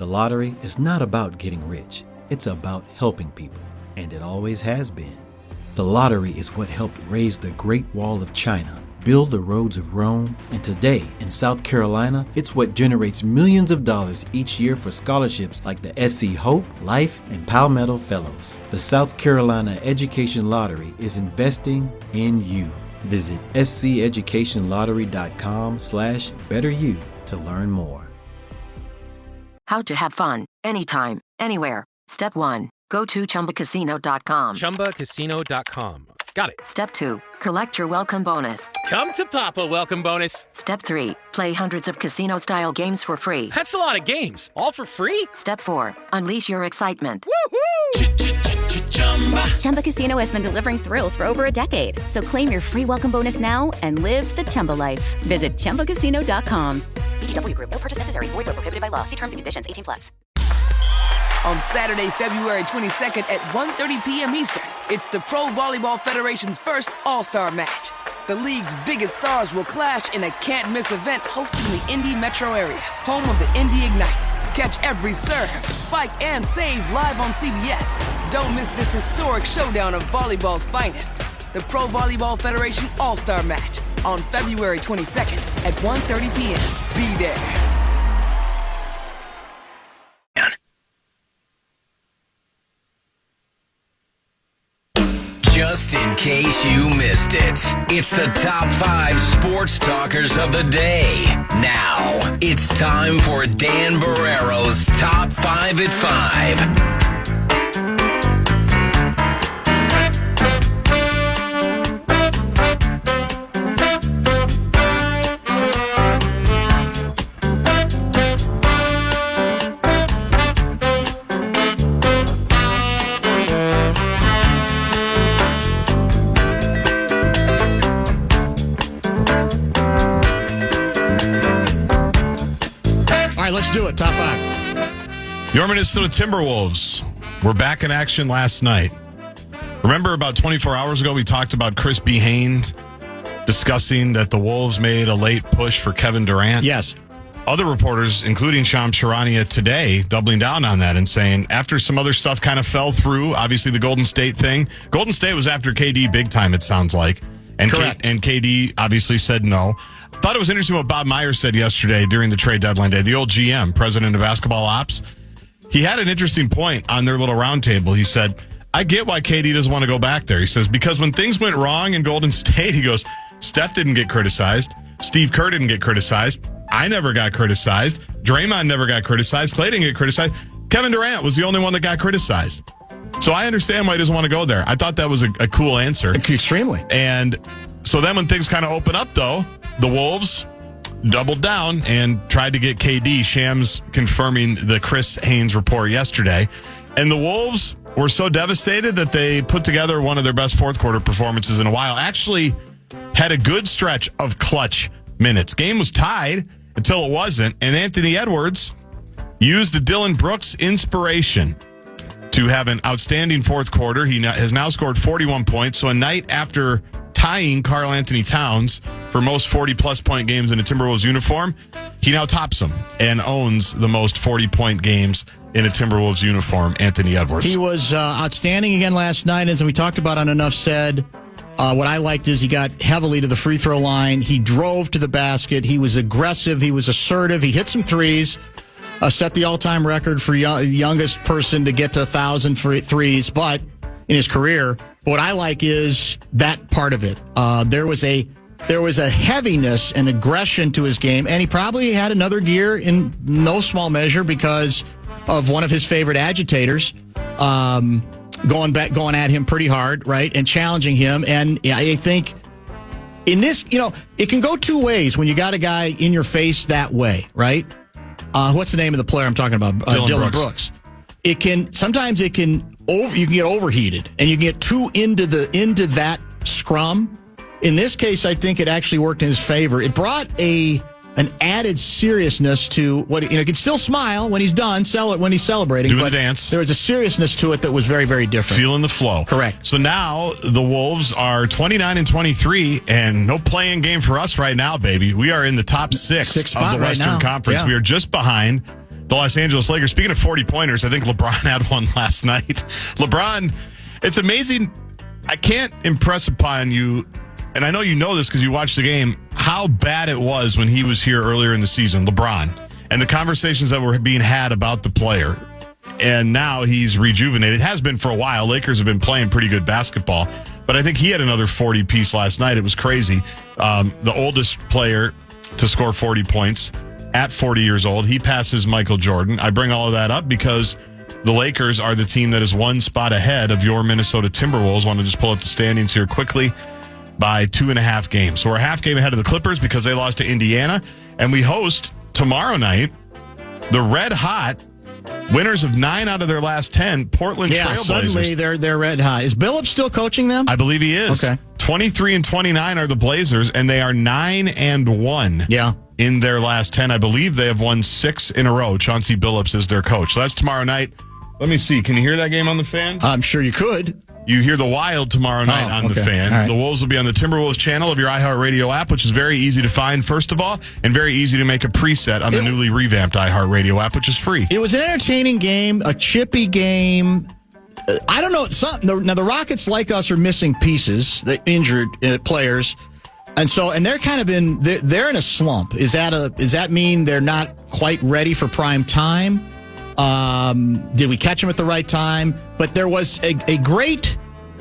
The lottery is not about getting rich. It's about helping people, and it always has been. The lottery is what helped raise the Great Wall of China, build the roads of Rome, and today, in South Carolina, it's what generates millions of dollars each year for scholarships like the SC Hope, Life, and Palmetto Fellows. The South Carolina Education Lottery is investing in you. Visit sceducationlottery.com/betteryou to learn more. How to have fun, anytime, anywhere. Step 1. Go to ChumbaCasino.com. ChumbaCasino.com. Got it. Step 2. Collect your welcome bonus. Come to Papa welcome bonus. Step 3. Play hundreds of casino-style games for free. That's a lot of games. All for free? Step 4. Unleash your excitement. Woohoo! Chumba Casino has been delivering thrills for over a decade. So claim your free welcome bonus now and live the Chumba life. Visit ChumbaCasino.com. VGW Group. No purchase necessary. Void where prohibited by law. See terms and conditions. 18+. On Saturday, February 22nd at 1:30 p.m. Eastern, it's the Pro Volleyball Federation's first All-Star match. The league's biggest stars will clash in a can't-miss event hosted in the Indy metro area, home of the Indy Ignite. Catch every serve, spike, and save live on CBS. Don't miss this historic showdown of volleyball's finest. The Pro Volleyball Federation All-Star Match on February 22nd at 1:30 p.m. Be there. Just in case you missed it, it's the top 5 sports talkers of the day. Now, it's time for Dan Barrero's Top 5 at 5. Let's do it. Top 5. Your Minnesota Timberwolves were back in action last night. Remember about 24 hours ago, we talked about Chris Behane discussing that the Wolves made a late push for Kevin Durant? Yes. Other reporters, including Shams Charania today, doubling down on that and saying after some other stuff kind of fell through, obviously the Golden State thing. Golden State was after KD big time, it sounds like. And correct. And KD obviously said no. Thought it was interesting what Bob Myers said yesterday during the trade deadline day, the old GM, president of basketball ops. He had an interesting point on their little roundtable. He said, I get why KD doesn't want to go back there. He says, because when things went wrong in Golden State, he goes, Steph didn't get criticized. Steve Kerr didn't get criticized. I never got criticized. Draymond never got criticized. Klay didn't get criticized. Kevin Durant was the only one that got criticized. So I understand why he doesn't want to go there. I thought that was a cool answer. Extremely. And so then when things kind of open up, though, the Wolves doubled down and tried to get KD. Shams confirming the Chris Haynes report yesterday. And the Wolves were so devastated that they put together one of their best fourth quarter performances in a while. Actually had a good stretch of clutch minutes. Game was tied until it wasn't. And Anthony Edwards used the Dylan Brooks inspiration to have an outstanding fourth quarter. He has now scored 41 points. So a night after tying Karl Anthony Towns for most 40-plus point games in a Timberwolves uniform, he now tops him and owns the most 40-point games in a Timberwolves uniform, Anthony Edwards. He was outstanding again last night, as we talked about on Enough Said. What I liked is he got heavily to the free throw line. He drove to the basket. He was aggressive. He was assertive. He hit some threes. Set the all-time record for youngest person to get to 1,000 threes, but in his career. What I like is that part of it. There was a heaviness and aggression to his game, and he probably had another gear in no small measure because of one of his favorite agitators going at him pretty hard, right, and challenging him. And I think in this, it can go two ways when you got a guy in your face that way, right? What's the name of the player I'm talking about? Dylan Brooks. You can get overheated and you get too into that scrum. In this case, I think it actually worked in his favor. It brought an added seriousness to what he can still smile when he's done, when he's celebrating. Doing the dance. There was a seriousness to it that was very, very different. Feeling the flow. Correct. So now the Wolves are 29-23, and no playing game for us right now, baby. We are in the top six of the Western Conference. Yeah. We are just behind the Los Angeles Lakers. Speaking of 40-pointers, I think LeBron had one last night. LeBron, it's amazing. I can't impress upon you, and I know you know this because you watched the game, how bad it was when he was here earlier in the season, LeBron, and the conversations that were being had about the player. And now he's rejuvenated. It has been for a while. Lakers have been playing pretty good basketball. But I think he had another 40-piece last night. It was crazy. The oldest player to score 40 points at 40 years old. He passes Michael Jordan. I bring all of that up because the Lakers are the team that is one spot ahead of your Minnesota Timberwolves. I want to just pull up the standings here quickly by 2.5 games. So we're a half game ahead of the Clippers because they lost to Indiana. And we host tomorrow night the red hot winners of 9 out of their last 10 Portland Trailblazers. Suddenly they're red hot. Is Billups still coaching them? I believe he is. Okay. 23-29 are the Blazers, and they are 9-1. Yeah. In their last 10. I believe they have won 6 in a row. Chauncey Billups is their coach. So that's tomorrow night. Let me see. Can you hear that game on the Fan? I'm sure you could. You hear the Wild tomorrow night on the Fan. Right. The Wolves will be on the Timberwolves channel of your iHeartRadio app, which is very easy to find, first of all, and very easy to make a preset on the newly revamped iHeartRadio app, which is free. It was an entertaining game, a chippy game. I don't know. Now, the Rockets, like us, are missing pieces, the injured players. And they're kind of they're in a slump. Does that mean they're not quite ready for prime time? Did we catch them at the right time? But there was a great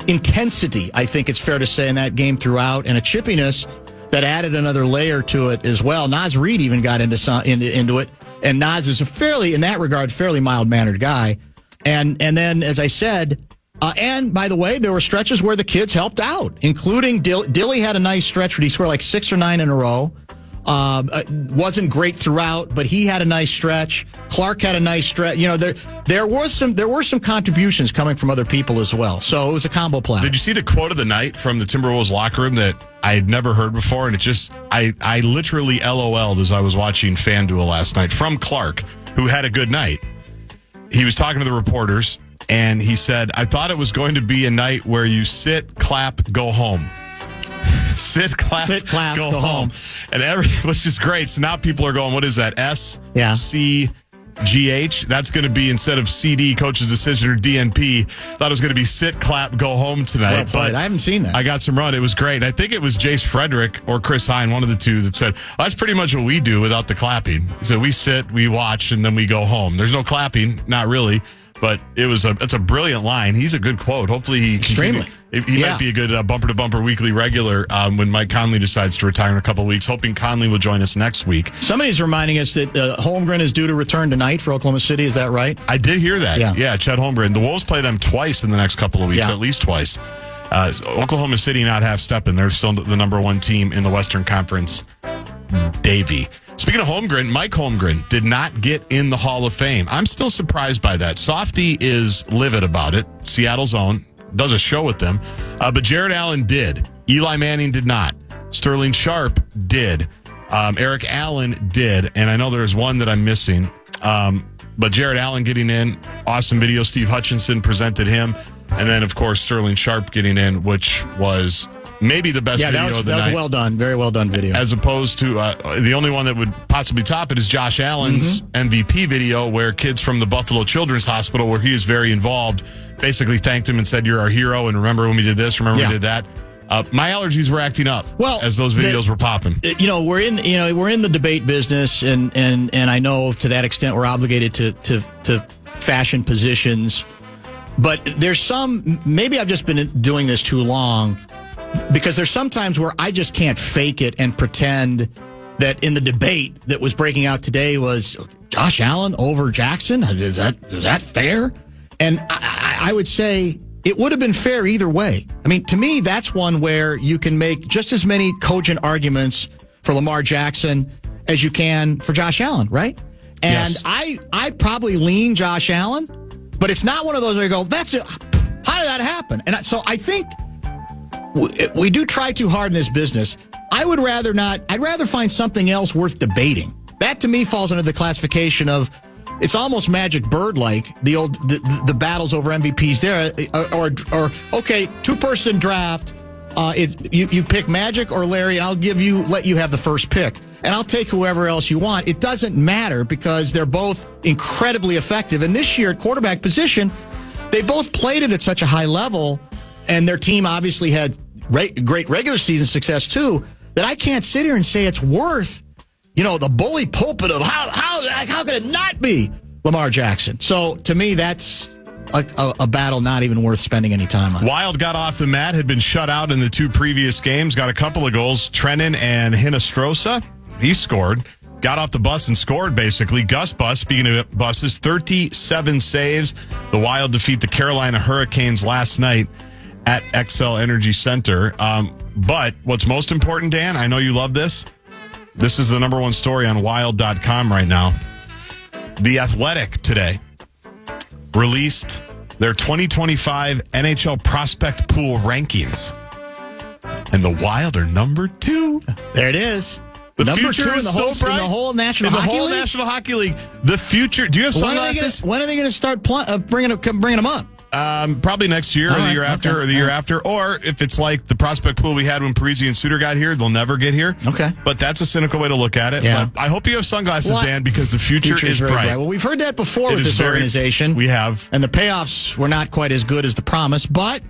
intensity, I think it's fair to say, in that game throughout, and a chippiness that added another layer to it as well. Naz Reid even got into it, and Naz is in that regard, fairly mild-mannered guy. And then, as I said, and by the way, there were stretches where the kids helped out, including Dilly had a nice stretch where he scored like 6 or 9 in a row. Wasn't great throughout, but he had a nice stretch. Clark had a nice stretch. You know, there were some contributions coming from other people as well. So it was a combo play. Did you see the quote of the night from the Timberwolves locker room that I had never heard before? And it just, I literally LOL'd as I was watching FanDuel last night from Clark, who had a good night. He was talking to the reporters, and he said, I thought it was going to be a night where you sit, clap, go home. Sit, clap, go home. And which is great. So now people are going, what is that? SCGH? That's going to be, instead of CD, coach's decision, or DNP, thought it was going to be sit, clap, go home tonight. Well, but I haven't seen that. I got some run. It was great. I think it was Jace Frederick or Chris Hine, one of the two, that said, well, that's pretty much what we do without the clapping. He said, we sit, we watch, and then we go home. There's no clapping, not really. But it's a brilliant line. He's a good quote. Hopefully he might be a good bumper-to-bumper weekly regular when Mike Conley decides to retire in a couple of weeks. Hoping Conley will join us next week. Somebody's reminding us that Holmgren is due to return tonight for Oklahoma City. Is that right? I did hear that. Yeah, Chet Holmgren. The Wolves play them twice in the next couple of weeks, at least twice. Oklahoma City not half-stepping. They're still the number one team in the Western Conference. Davey. Speaking of Holmgren, Mike Holmgren did not get in the Hall of Fame. I'm still surprised by that. Softy is livid about it. Seattle's own. Does a show with them. But Jared Allen did. Eli Manning did not. Sterling Sharp did. Eric Allen did. And I know there's one that I'm missing. But Jared Allen getting in. Awesome video. Steve Hutchinson presented him. And then, of course, Sterling Sharp getting in, which was maybe the best video of the night. That was well done. Very well done video. As opposed to the only one that would possibly top it is Josh Allen's MVP video, where kids from the Buffalo Children's Hospital, where he is very involved, basically thanked him and said, you're our hero, and remember when we did this, remember when we did that. My allergies were acting up as those videos were popping. We're in the debate business, and I know to that extent we're obligated to fashion positions. But there's maybe I've just been doing this too long, because there's some times where I just can't fake it and pretend that in the debate that was breaking out today was Josh Allen over Jackson. Is that fair? And I would say it would have been fair either way. I mean, to me, that's one where you can make just as many cogent arguments for Lamar Jackson as you can for Josh Allen, right? And yes. I probably lean Josh Allen, but it's not one of those where you go, that's it. How did that happen? And so I think we do try too hard in this business. I would rather not. I'd rather find something else worth debating. That to me falls under the classification of, it's almost Magic Bird-like, the battles over MVPs there, or okay, 2-person draft. You pick Magic or Larry, and let you have the first pick. and I'll take whoever else you want. It doesn't matter because they're both incredibly effective. And this year at quarterback position, they both played it at such a high level, and their team obviously had great regular season success too, that I can't sit here and say it's worth, the bully pulpit of how could it not be Lamar Jackson? So to me, that's a battle not even worth spending any time on. Wild got off the mat, had been shut out in the 2 previous games, got a couple of goals. Trennan and Hinostroza, he scored. Got off the bus and scored, basically. Gus Bus, speaking of buses, 37 saves. The Wild defeat the Carolina Hurricanes last night at XL Energy Center. But what's most important, Dan, I know you love this. This is the number one story on wild.com right now. The Athletic today released their 2025 NHL prospect pool rankings. And the Wild are number 2. There it is. The number future 2 in is the so bright. in the whole National In the Hockey whole League? National Hockey League. The future. Do you have sunglasses? When are they going to start bringing them up? Probably next year, or the year after, or the year after. Or if it's like the prospect pool we had when Parisi and Suter got here, they'll never get here. Okay. But that's a cynical way to look at it. Yeah. But I hope you have sunglasses, Dan, because the future is very bright. Well, we've heard that before with this organization. We have. And the payoffs were not quite as good as the promise, but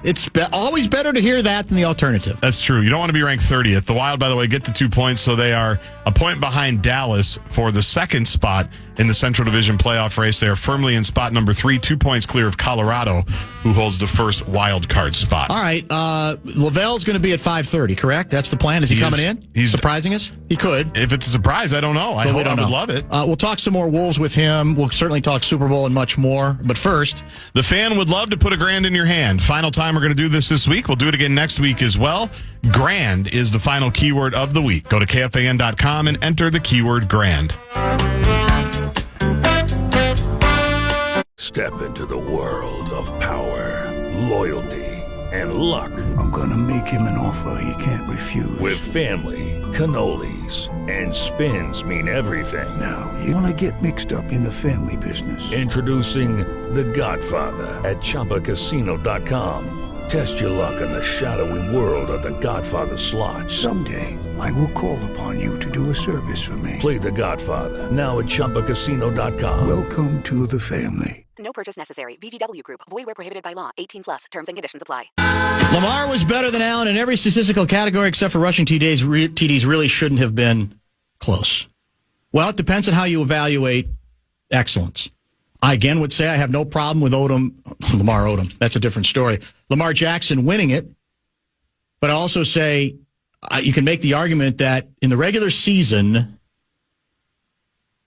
it's always better to hear that than the alternative. That's true. You don't want to be ranked 30th. The Wild, by the way, get the 2 points, so they are a point behind Dallas for the second spot in the Central Division playoff race. They are firmly in spot number 3, 2 points clear of Colorado, who holds the first wild card spot. All right. Lavelle's going to be at 5:30, correct? That's the plan. Is he coming in? He's surprising us? He could. If it's a surprise, I don't know. I would love it. We'll talk some more Wolves with him. We'll certainly talk Super Bowl and much more. But first, the fan would love to put $1,000 in your hand. Final time we're going to do this week. We'll do it again next week as well. Grand is the final keyword of the week. Go to KFAN.com and enter the keyword grand. Step into the world of power, loyalty, and luck. I'm going to make him an offer he can't refuse. With family, cannolis, and spins mean everything. Now, you want to get mixed up in the family business. Introducing The Godfather at ChumbaCasino.com. Test your luck in the shadowy world of The Godfather slot. Someday, I will call upon you to do a service for me. Play The Godfather now at ChumbaCasino.com. Welcome to the family. No purchase necessary. VGW Group. Void where prohibited by law. 18 plus. Terms and conditions apply. Lamar was better than Allen in every statistical category except for rushing TDs. TDs really shouldn't have been close. Well, it depends on how you evaluate excellence. I again would say I have no problem with Lamar Odom. That's a different story. Lamar Jackson winning it. But I also say you can make the argument that in the regular season,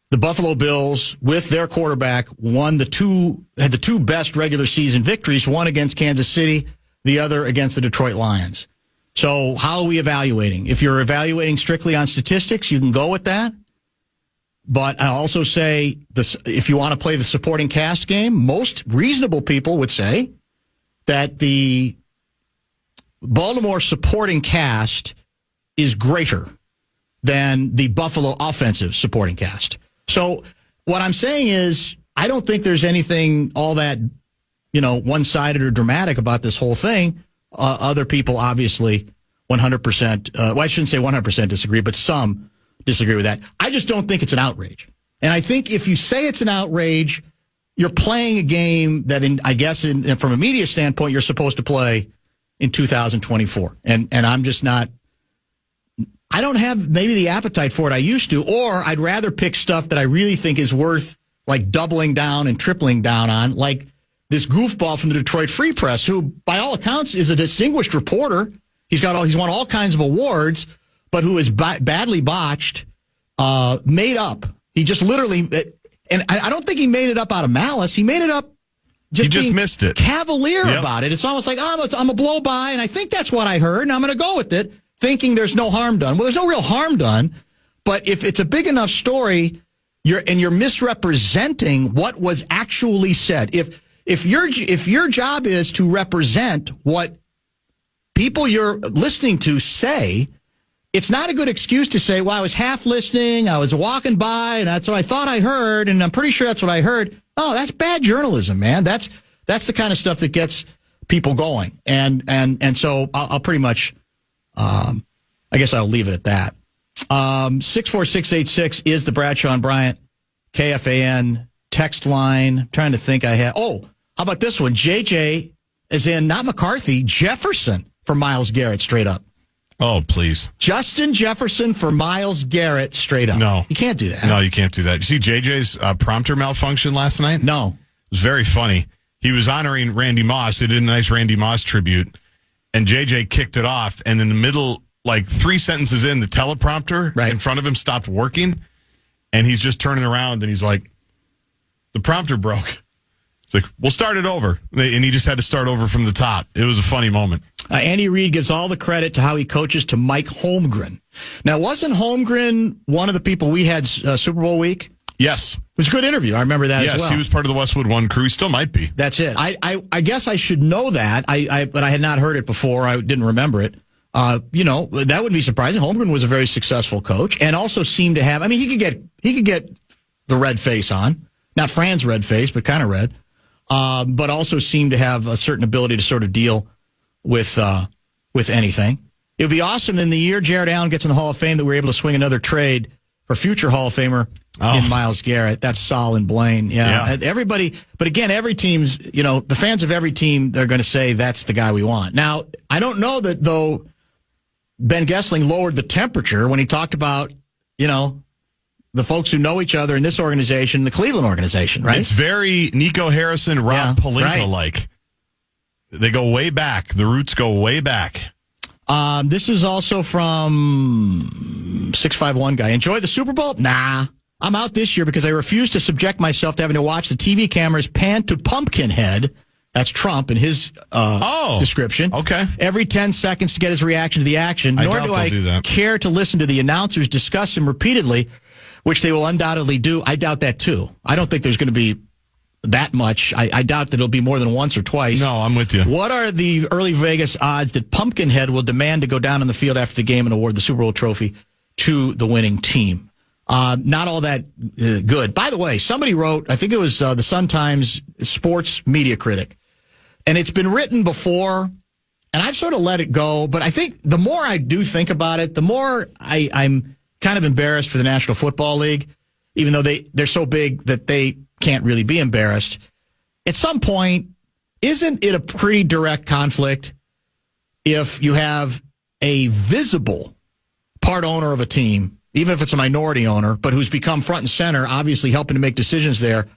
the Buffalo Bills, with their quarterback, had the 2 best regular season victories, one against Kansas City, the other against the Detroit Lions. So how are we evaluating? If you're evaluating strictly on statistics, you can go with that. But I also say this, if you want to play the supporting cast game, most reasonable people would say that the Baltimore supporting cast is greater than the Buffalo offensive supporting cast. So what I'm saying is I don't think there's anything all that, one-sided or dramatic about this whole thing. Other people obviously 100%, I shouldn't say 100% disagree, but some disagree with that. I just don't think it's an outrage. And I think if you say it's an outrage, you're playing a game that, from a media standpoint, you're supposed to play in 2024. And I'm just not, I don't have maybe the appetite for it I used to, or I'd rather pick stuff that I really think is worth like doubling down and tripling down on, like this goofball from the Detroit Free Press, who by all accounts is a distinguished reporter. He's won all kinds of awards, but who is badly botched, made up. He just literally, and I don't think he made it up out of malice. He made it up just missed it. Cavalier about it. It's almost like, I'm a blow by, and I think that's what I heard, and I'm going to go with it, thinking there's no harm done. Well, there's no real harm done, but if it's a big enough story, you're misrepresenting what was actually said. If your job is to represent what people you're listening to say, it's not a good excuse to say, well, I was half listening, I was walking by, and that's what I thought I heard, and I'm pretty sure that's what I heard. Oh, that's bad journalism, man. That's the kind of stuff that gets people going. And so I'll pretty much, I guess I'll leave it at that. 64686 is the Bradshaw and Bryant KFAN text line. I'm trying to think I have. Oh, how about this one? JJ is in, not McCarthy, Jefferson for Myles Garrett straight up. Oh, please. Justin Jefferson for Myles Garrett straight up. No. You can't do that. No, you can't do that. You see JJ's prompter malfunction last night? No. It was very funny. He was honoring Randy Moss. They did a nice Randy Moss tribute, and JJ kicked it off, and in the middle, like 3 sentences in, the teleprompter in front of him stopped working, and he's just turning around, and he's like, the prompter broke. It's like, we'll start it over. And he just had to start over from the top. It was a funny moment. Andy Reid gives all the credit to how he coaches to Mike Holmgren. Now, wasn't Holmgren one of the people we had Super Bowl week? Yes. It was a good interview. I remember that as well. Yes, he was part of the Westwood One crew. He still might be. That's it. I guess I should know that, but I had not heard it before. I didn't remember it. That wouldn't be surprising. Holmgren was a very successful coach and also seemed to have, I mean, he could get the red face on. Not Fran's red face, but kind of red. But also seemed to have a certain ability to sort of deal with anything. It would be awesome in the year Jared Allen gets in the Hall of Fame that we're able to swing another trade for future Hall of Famer in Myles Garrett. That's Sol and Blaine. Yeah. Everybody, but again, every team's, the fans of every team, they're going to say that's the guy we want. Now, I don't know that, though, Ben Gessling lowered the temperature when he talked about, the folks who know each other in this organization, the Cleveland organization, right? It's very Nico Harrison, Rob Pelinka-like. Right. They go way back. The roots go way back. This is also from 651 guy. Enjoy the Super Bowl? Nah. I'm out this year because I refuse to subject myself to having to watch the TV cameras pan to Pumpkinhead. That's Trump in his description. Okay. Every 10 seconds to get his reaction to the action. Nor do I care to listen to the announcers discuss him repeatedly, which they will undoubtedly do. I doubt that, too. I don't think there's going to be that much. I doubt that it'll be more than once or twice. No, I'm with you. What are the early Vegas odds that Pumpkinhead will demand to go down on the field after the game and award the Super Bowl trophy to the winning team? Not all that good. By the way, somebody wrote, I think it was the Sun-Times sports media critic, and it's been written before, and I've sort of let it go, but I think the more I do think about it, the more I'm kind of embarrassed for the National Football League, even though they're so big that they can't really be embarrassed. At some point, isn't it a pretty direct conflict if you have a visible part owner of a team, even if it's a minority owner, but who's become front and center, obviously helping to make decisions there,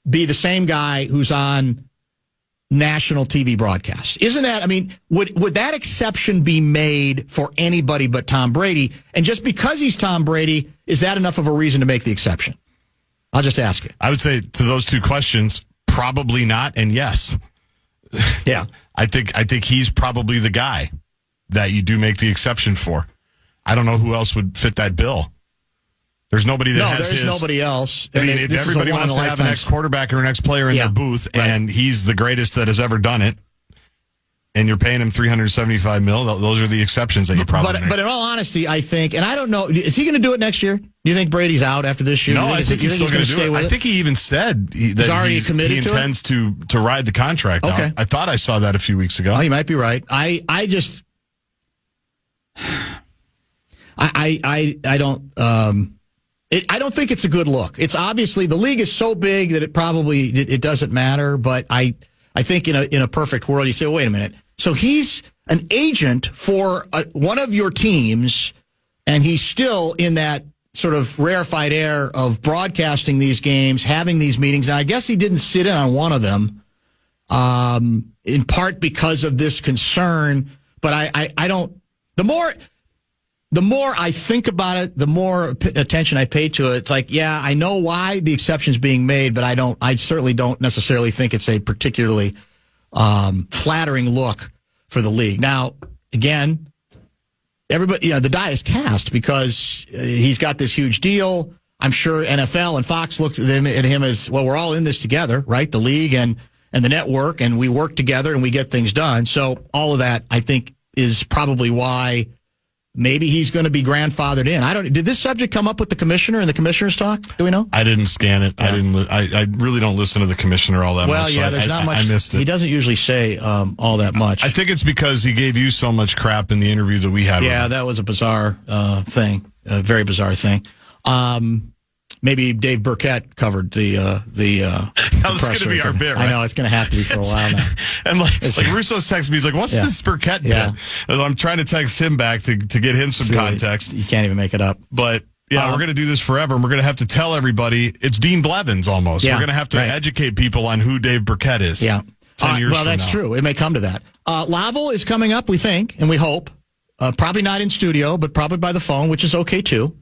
be the same guy who's on national TV broadcasts? Isn't that, I mean, would that exception be made for anybody but Tom Brady? And just because he's Tom Brady, is that enough of a reason to make the exception? I'll just ask you. I would say to those two questions, probably not, and yes. Yeah. I think he's probably the guy that you do make the exception for. I don't know who else would fit that bill. There's nobody that has there's nobody else. I mean, if everybody wants to have an ex-quarterback or an ex-player in their booth, and he's the greatest that has ever done it, and you're paying him $375 million, those are the exceptions that you probably make. But in all honesty, I think, and I don't know, is he going to do it next year? Do you think Brady's out after this year? No, I think he's still going to do it. I think he even said he's already committed he intends to ride the contract out. I thought I saw that a few weeks ago. Oh, you might be right. I don't. I don't think it's a good look. It's obviously the league is so big that it doesn't matter. But I think in a perfect world, you say, wait a minute. So he's an agent for one of your teams, and he's still in that sort of rarefied air of broadcasting these games, having these meetings. Now, I guess he didn't sit in on one of them, in part because of this concern. But I don't. The more I think about it, the more attention I pay to it. It's like, yeah, I know why the exception's being made, but I certainly don't necessarily think it's a particularly flattering look for the league. Now, again, everybody, the die is cast because he's got this huge deal. I'm sure NFL and Fox looked at him as, well, we're all in this together, right? The league and the network, and we work together and we get things done. So all of that, I think, is probably why maybe he's going to be grandfathered in. Did this subject come up with the commissioner and the commissioner's talk? Do we know? I didn't scan it. Yeah. I really don't listen to the commissioner all that much. Well, yeah, there's not much. I missed it. He doesn't usually say all that much. I think it's because he gave you so much crap in the interview that we had. Yeah, that was a bizarre thing. A very bizarre thing. Maybe Dave Burkett covered the That was going to be our bit, right? I know, it's going to have to be for a while now. And like Russo's texting me, he's like, what's this Burkett bit? Yeah. And I'm trying to text him back to get him some context. You can't even make it up. But, yeah, we're going to do this forever, and we're going to have to tell everybody. It's Dean Blevins almost. Yeah, we're going to have to educate people on who Dave Burkett is. Yeah. 10 years well, that's true. It may come to that. Lavelle is coming up, we think, and we hope. Probably not in studio, but probably by the phone, which is okay, too.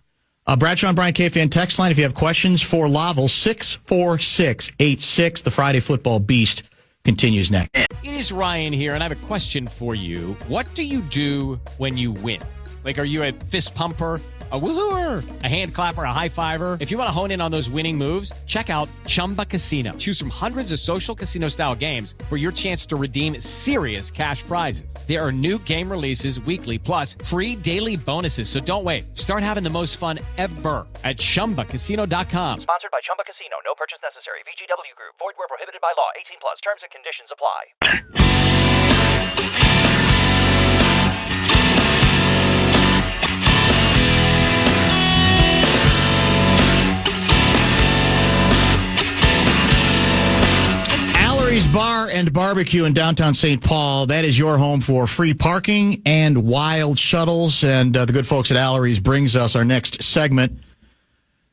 Bradshaw and Brian KFAN text line, if you have questions for Lavelle, 64686. The Friday Football Beast continues next. It is Ryan here, and I have a question for you. What do you do when you win? Like, are you a fist pumper, a woohooer, a hand clapper, a high fiver? If you want to hone in on those winning moves, check out Chumba Casino. Choose from hundreds of social casino-style games for your chance to redeem serious cash prizes. There are new game releases weekly, plus free daily bonuses. So don't wait. Start having the most fun ever at ChumbaCasino.com. Sponsored by Chumba Casino. No purchase necessary. VGW Group. Void where prohibited by law. 18 plus. Terms and conditions apply. Bar and Barbecue in downtown St. Paul. That is your home for free parking and wild shuttles. And the good folks at Allery's brings us our next segment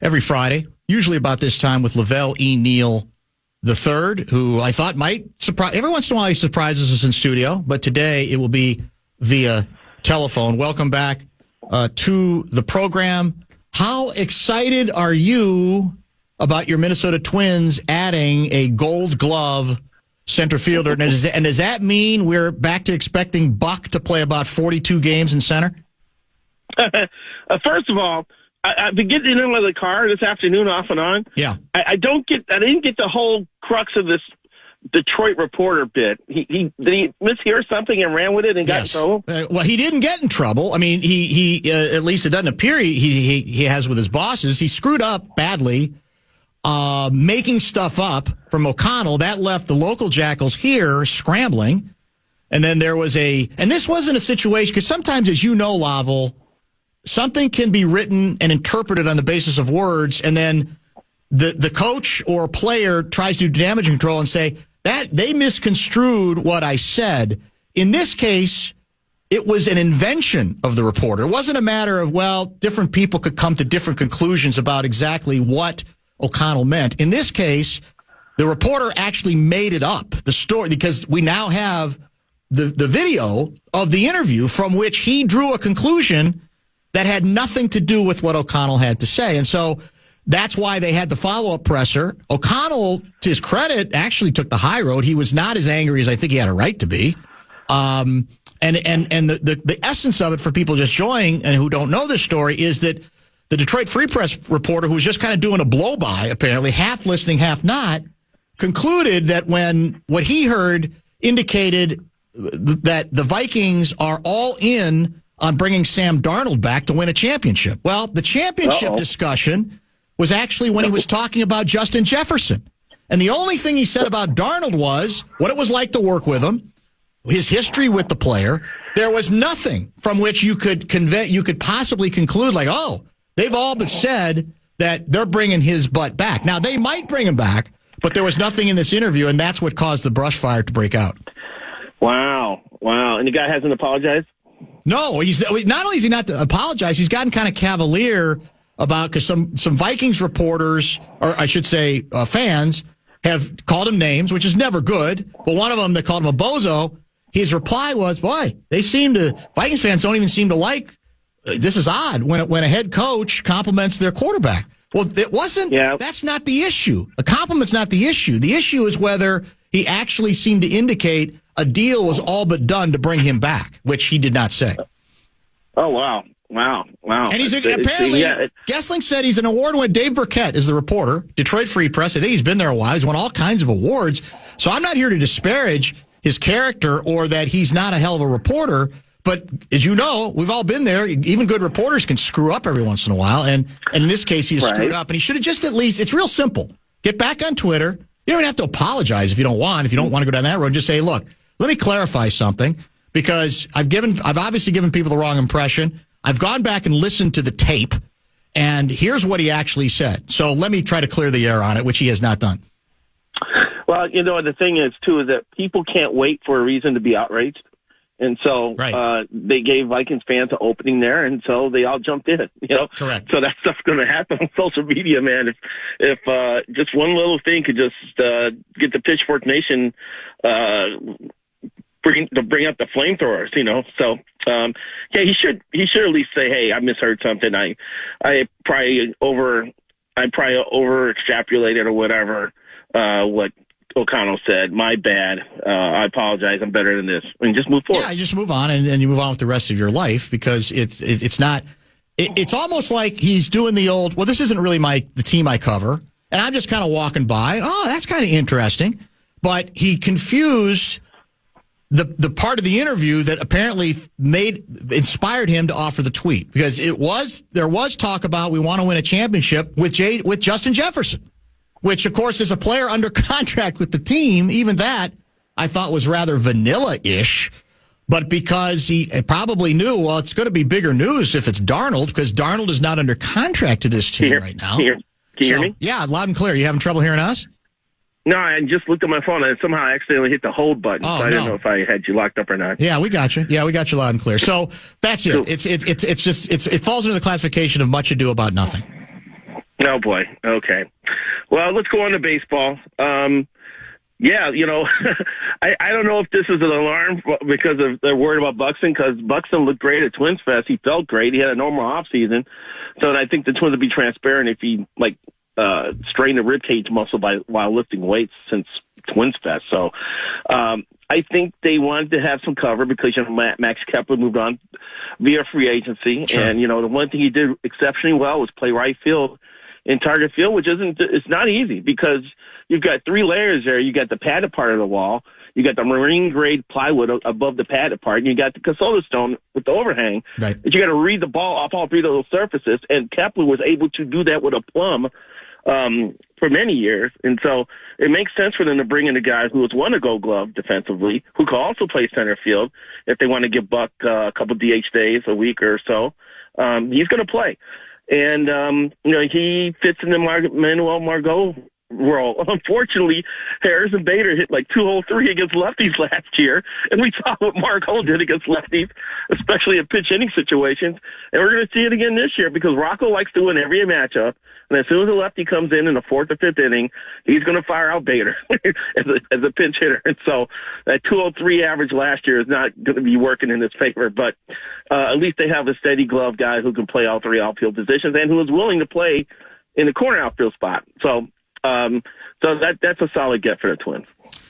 every Friday, usually about this time with Lavelle Neal III, who I thought might surprise. Every once in a while he surprises us in studio, but today it will be via telephone. Welcome back to the program. How excited are you about your Minnesota Twins adding a Gold Glove center fielder? And does that mean we're back to expecting Buck to play about 42 games in center? First of all, I've been getting in the car this afternoon off and on. Yeah. I didn't get the whole crux of this Detroit reporter bit. Did he mishear something and ran with it and got in trouble? Well, he didn't get in trouble. I mean, he at least it doesn't appear he has with his bosses. He screwed up badly. Making stuff up from O'Connell. That left the local Jackals here scrambling. And then there was and this wasn't a situation, because sometimes, as you know, Lavelle, something can be written and interpreted on the basis of words, and then the coach or player tries to do damage control and say, that they misconstrued what I said. In this case, it was an invention of the reporter. It wasn't a matter of, well, different people could come to different conclusions about exactly what O'Connell meant. In this case, the reporter actually made it up, the story, because we now have the video of the interview from which he drew a conclusion that had nothing to do with what O'Connell had to say. And so that's why they had the follow-up presser. O'Connell, to his credit, actually took the high road. He was not as angry as I think he had a right to be. And the essence of it for people just joining and who don't know this story is that the Detroit Free Press reporter, who was just kind of doing a blow-by, apparently, half listening, half not, concluded that when what he heard indicated that the Vikings are all in on bringing Sam Darnold back to win a championship. Well, the championship discussion was actually when he was talking about Justin Jefferson. And the only thing he said about Darnold was what it was like to work with him, his history with the player. There was nothing from which you could possibly conclude, like, oh, they've all but said that they're bringing his butt back. Now, they might bring him back, but there was nothing in this interview, and that's what caused the brush fire to break out. Wow. And the guy hasn't apologized? No, not only has he not apologized, he's gotten kind of cavalier about, because some Vikings reporters, or I should say fans, have called him names, which is never good, but one of them, they called him a bozo. His reply was, boy, Vikings fans don't even seem to like. This is odd when a head coach compliments their quarterback. Well, it wasn't. Yeah. That's not the issue. A compliment's not the issue. The issue is whether he actually seemed to indicate a deal was all but done to bring him back, which he did not say. Oh, wow. And he's apparently, Gessling said he's an award-winning. Dave Burkett is the reporter, Detroit Free Press. I think he's been there a while. He's won all kinds of awards. So I'm not here to disparage his character or that he's not a hell of a reporter. But as you know, we've all been there. Even good reporters can screw up every once in a while. And in this case, he screwed up. And he should have just at least, it's real simple. Get back on Twitter. You don't even have to apologize if you don't want. If you don't want to go down that road, just say, look, let me clarify something. Because I've obviously given people the wrong impression. I've gone back and listened to the tape. And here's what he actually said. So let me try to clear the air on it, which he has not done. Well, the thing is, too, is that people can't wait for a reason to be outraged. And so they gave Vikings fans an opening there, and so they all jumped in, Correct. So that stuff's going to happen on social media, man. If just one little thing could just get the Pitchfork Nation bring up the flamethrowers, So, he should at least say, hey, I misheard something. I probably over extrapolated or whatever, what O'Connell said, my bad. I apologize. I'm better than this. And just move forward. Yeah, just move on, and you move on with the rest of your life because it's not. It's almost like he's doing the old. Well, this isn't really the team I cover, and I'm just kind of walking by. Oh, that's kind of interesting, but he confused the part of the interview that apparently inspired him to offer the tweet because there was talk about we want to win a championship with Justin Jefferson. Which, of course, is a player under contract with the team. Even that, I thought was rather vanilla-ish. But because he probably knew, well, it's going to be bigger news if it's Darnold, because Darnold is not under contract to this team right now. Can you hear me? Yeah, loud and clear. You having trouble hearing us? No, I just looked at my phone and somehow I accidentally hit the hold button. Oh, so I didn't know if I had you locked up or not. Yeah, we got you. Yeah, we got you loud and clear. So that's Cool. it. It falls into the classification of much ado about nothing. Oh, boy. Okay. Well, let's go on to baseball. I don't know if this is an alarm because they're worried about Buxton because Buxton looked great at Twins Fest. He felt great. He had a normal offseason. So I think the Twins would be transparent if he, strained the ribcage muscle while lifting weights since Twins Fest. So I think they wanted to have some cover because Max Kepler moved on via free agency. Sure. And, the one thing he did exceptionally well was play right field in target field, which it's not easy because you've got three layers there. You got the padded part of the wall, you got the marine grade plywood above the padded part, and you got the Casola stone with the overhang. Right. But you got to read the ball off all three of those surfaces, and Kepler was able to do that with a plum for many years. And so it makes sense for them to bring in a guy who has won a Gold Glove defensively, who can also play center field if they want to give Buck a couple DH days a week or so. He's going to play. And, he fits in the Manuel Margot role. Unfortunately, Harrison Bader hit like 203 against lefties last year, and we saw what Margot did against lefties, especially in pinch hitting situations. And we're going to see it again this year because Rocco likes to win every matchup. And as soon as a lefty comes in the fourth or fifth inning, he's going to fire out Bader as a pinch hitter. And so that 203 average last year is not going to be working in his favor. But at least they have a steady glove guy who can play all three outfield positions and who is willing to play in the corner outfield spot. So that's a solid get for the Twins.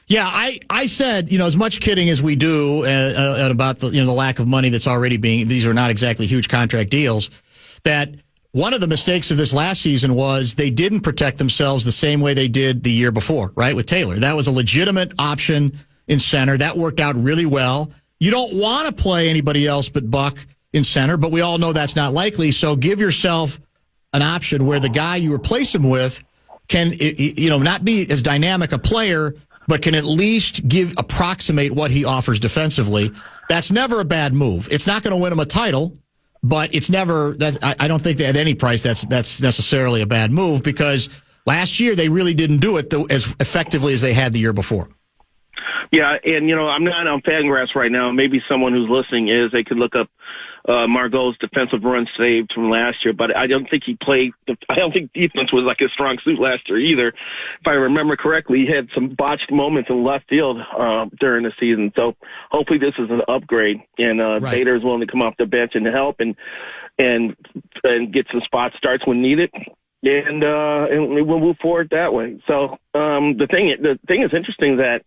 Yeah, I said, as much kidding as we do about the lack of money that's already these are not exactly huge contract deals, that one of the mistakes of this last season was they didn't protect themselves the same way they did the year before, right, with Taylor. That was a legitimate option in center. That worked out really well. You don't want to play anybody else but Buck in center, but we all know that's not likely, so give yourself an option where the guy you replace him with can, not be as dynamic a player, but can at least approximate what he offers defensively. That's never a bad move. It's not going to win him a title, but it's never. I don't think that at any price that's necessarily a bad move because last year they really didn't do it as effectively as they had the year before. Yeah, and I'm not on Fangraphs right now. Maybe someone who's listening is. They could look up Margot's defensive run saved from last year, but I don't think he played. I don't think defense was like his strong suit last year either. If I remember correctly, he had some botched moments in left field during the season. So hopefully this is an upgrade, and Bader is willing to come off the bench and help and get some spot starts when needed. And we'll move forward that way. So the thing is interesting that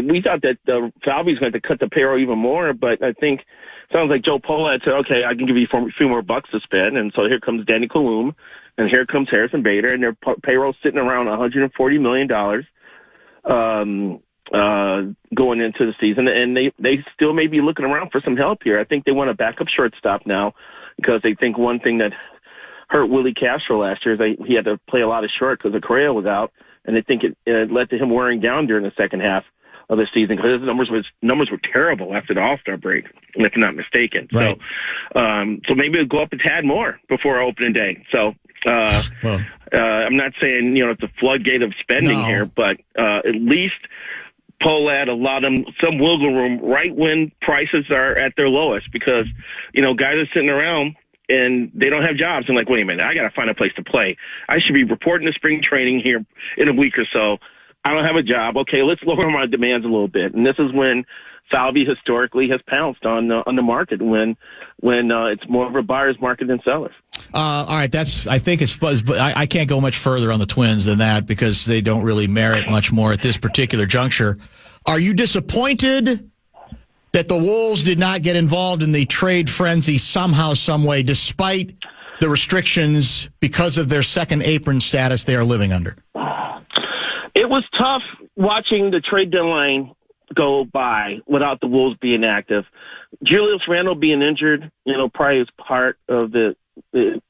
we thought that Falvey's going to cut the payroll even more, but I think it sounds like Joe Pollard said, okay, I can give you a few more bucks to spend. And so here comes Danny Colum, and here comes Harrison Bader, and their payroll's sitting around $140 million. going into the season, and they still may be looking around for some help here. I think they want a backup shortstop now because they think one thing that hurt Willie Castro last year is he had to play a lot of short because Correa was out, and they think it led to him wearing down during the second half of the season because his numbers were terrible after the All-Star break, if I'm not mistaken. Right. So maybe it'll go up a tad more before opening day. So I'm not saying it's a floodgate of spending here, but at least Pohlad allowed them some wiggle room right when prices are at their lowest because guys are sitting around and they don't have jobs and like, wait a minute, I got to find a place to play. I should be reporting to spring training here in a week or so. I don't have a job. Okay, let's lower my demands a little bit. And this is when Salvi historically has pounced on the market when it's more of a buyer's market than sellers. All right, I think it's but I can't go much further on the Twins than that because they don't really merit much more at this particular juncture. Are you disappointed that the Wolves did not get involved in the trade frenzy somehow, some way, despite the restrictions because of their second apron status they are living under? It was tough watching the trade deadline go by without the Wolves being active. Julius Randle being injured, probably is part of the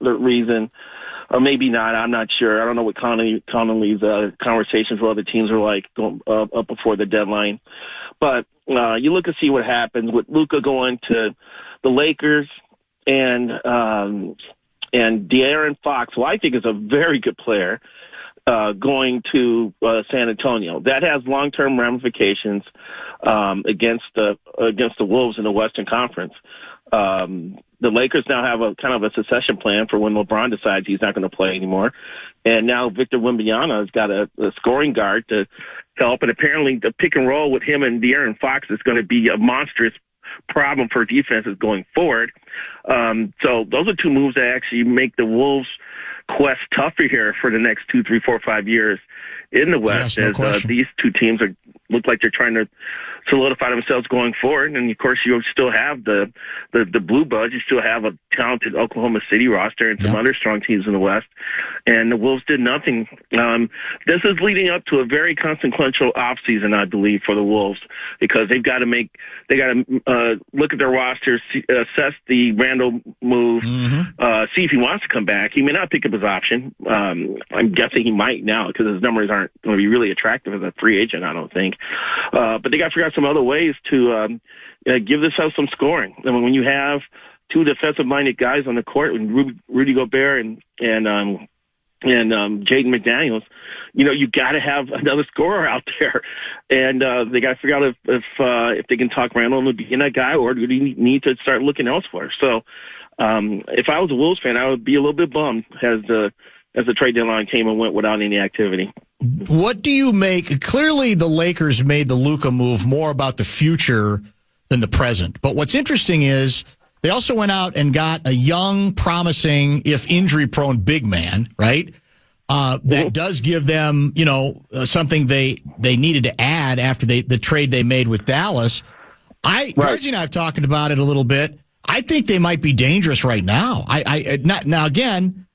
reason, or maybe not. I'm not sure. I don't know what Connolly's conversations with other teams were like going up before the deadline. But you look and see what happens with Luka going to the Lakers and De'Aaron Fox, who I think is a very good player, going to San Antonio. That has long-term ramifications against the Wolves in the Western Conference. The Lakers now have a kind of a succession plan for when LeBron decides he's not going to play anymore. And now Victor Wembanyama has got a scoring guard to help. And apparently the pick and roll with him and De'Aaron Fox is going to be a monstrous problem for defenses going forward. So those are two moves that actually make the Wolves' quest tougher here for the next 2, 3, 4, 5 years in the West, as these two teams look like they're trying to solidify themselves going forward. And of course, you still have the Blue Buds. You still have a talented Oklahoma City roster and some other strong teams in the West. And the Wolves did nothing. This is leading up to a very consequential offseason, I believe, for the Wolves, because they got to look at their roster, assess the Randall move, see if he wants to come back. He may not pick up his option. I'm guessing he might now because his numbers aren't going to be really attractive as a free agent, I don't think. But they got to figure out some other ways to give this house some scoring. I mean, when you have two defensive-minded guys on the court, and Rudy Gobert and Jaden McDaniels, you got to have another scorer out there, and they got to figure out if they can talk Randall into being that guy, or do they need to start looking elsewhere. So, if I was a Wolves fan, I would be a little bit bummed as the trade deadline came and went without any activity. What do you make? Clearly, the Lakers made the Luka move more about the future than the present. But what's interesting is they also went out and got a young, promising, if injury-prone big man, right? That does give them, something they needed to add after the trade they made with Dallas. Gaardsy and I have talked about it a little bit. I think they might be dangerous right now. Now again,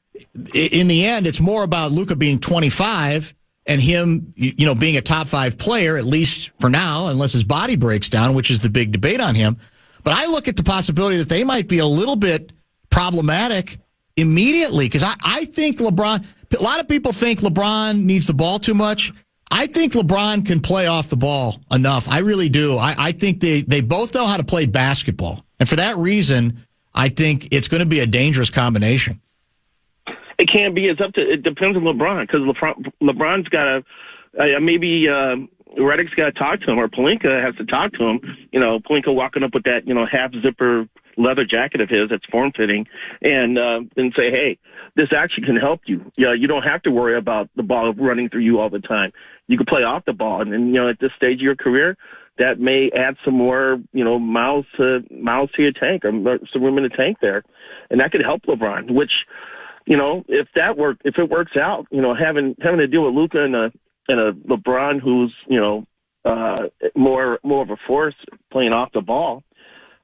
in the end, it's more about Luka being 25 and him, being a top 5 player, at least for now, unless his body breaks down, which is the big debate on him. But I look at the possibility that they might be a little bit problematic immediately, because I think LeBron, a lot of people think LeBron needs the ball too much. I think LeBron can play off the ball enough. I really do. I think they both know how to play basketball. And for that reason, I think it's going to be a dangerous combination. It can be. It depends on LeBron, because LeBron's got to maybe Redick's got to talk to him, or Pelinka has to talk to him. Pelinka walking up with that half zipper leather jacket of his that's form fitting, and say, hey, this actually can help you. You don't have to worry about the ball running through you all the time. You can play off the ball, and at this stage of your career, that may add some more miles to your tank, or some room in the tank there, and that could help LeBron, which. If it works out, having to deal with Luka and a LeBron who's, more of a force playing off the ball,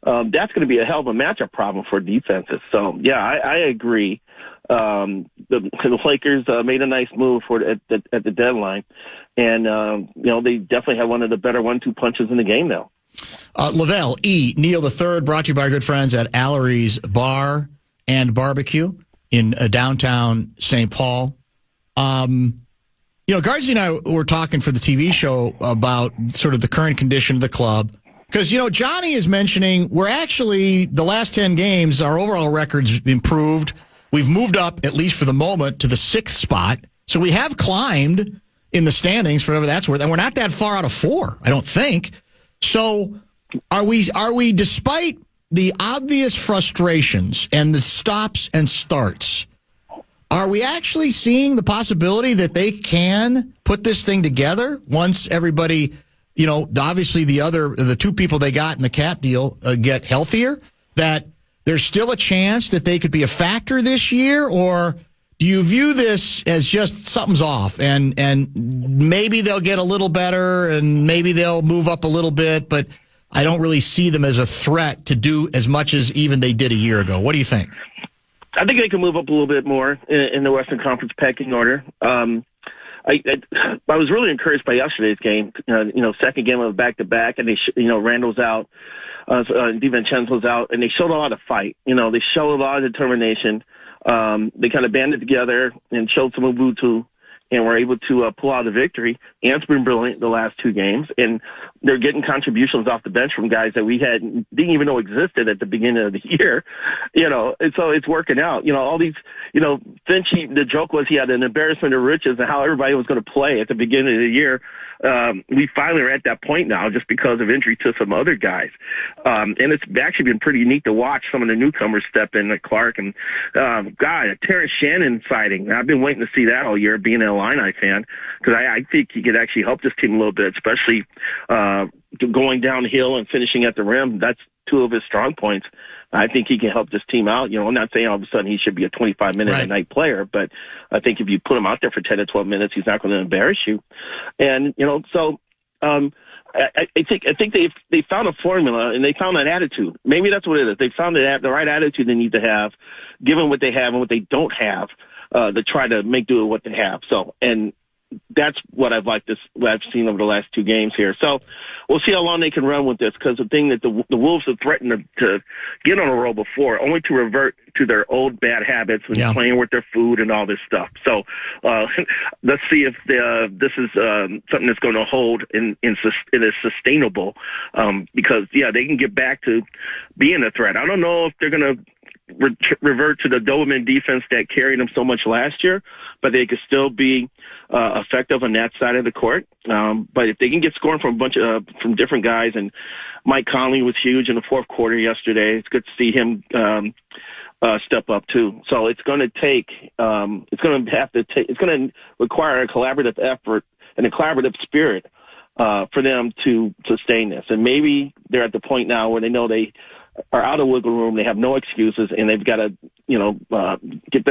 that's going to be a hell of a matchup problem for defenses. So, yeah, I agree. The Lakers made a nice move at the deadline, and they definitely have one of the better 1-2 punches in the game now. Lavelle Neal III, brought to you by our good friends at Allery's Bar and Barbecue in downtown St. Paul. Gaardsy and I were talking for the TV show about sort of the current condition of the club. Because, Johnny is mentioning we're actually, the last 10 games, our overall record's improved. We've moved up, at least for the moment, to the 6th spot. So we have climbed in the standings, for whatever that's worth. And we're not that far out of 4, I don't think. So are we, despite the obvious frustrations and the stops and starts, are we actually seeing the possibility that they can put this thing together once everybody, obviously the 2 people they got in the cap deal get healthier, that there's still a chance that they could be a factor this year? Or do you view this as just something's off and maybe they'll get a little better and maybe they'll move up a little bit, but I don't really see them as a threat to do as much as even they did a year ago? What do you think? I think they can move up a little bit more in the Western Conference pecking order. I was really encouraged by yesterday's game. Second game of a back-to-back, and they Randall's out, DiVincenzo's out, and they showed a lot of fight. They showed a lot of determination. They kind of banded together and showed some Ubuntu, and were able to pull out a victory. Ant's been brilliant the last 2 games, and they're getting contributions off the bench from guys that we didn't even know existed at the beginning of the year. And so it's working out. All these, Finchy, the joke was he had an embarrassment of riches and how everybody was going to play at the beginning of the year. We finally are at that point now just because of injury to some other guys. And it's actually been pretty neat to watch some of the newcomers step in, like Clark and, a Terrence Shannon sighting. I've been waiting to see that all year, being an Illini fan, because I think he could actually help this team a little bit, especially going downhill and finishing at the rim. That's 2 of his strong points. I think he can help this team out. I'm not saying all of a sudden he should be a 25-minute a night player, but I think if you put him out there for 10 to 12 minutes, he's not going to embarrass you. And, I think they found a formula and they found an attitude. Maybe that's what it is. They found the right attitude they need to have, given what they have and what they don't have, to try to make do with what they have. So, and that's what I've seen over the last 2 games here. So we'll see how long they can run with this, because the thing that the Wolves have threatened to get on a roll before, only to revert to their old bad habits and playing with their food and all this stuff. So let's see if this is something that's going to hold and is sustainable, because, they can get back to being a threat. I don't know if they're going to revert to the Doberman defense that carried them so much last year, but they could still be effective on that side of the court. But if they can get scoring from a bunch of from different guys, and Mike Conley was huge in the 4th quarter yesterday. It's good to see him step up too. So it's going to take. It's going to require a collaborative effort and a collaborative spirit for them to sustain this. And maybe they're at the point now where they know they are out of wiggle room. They have no excuses, and they've got to, get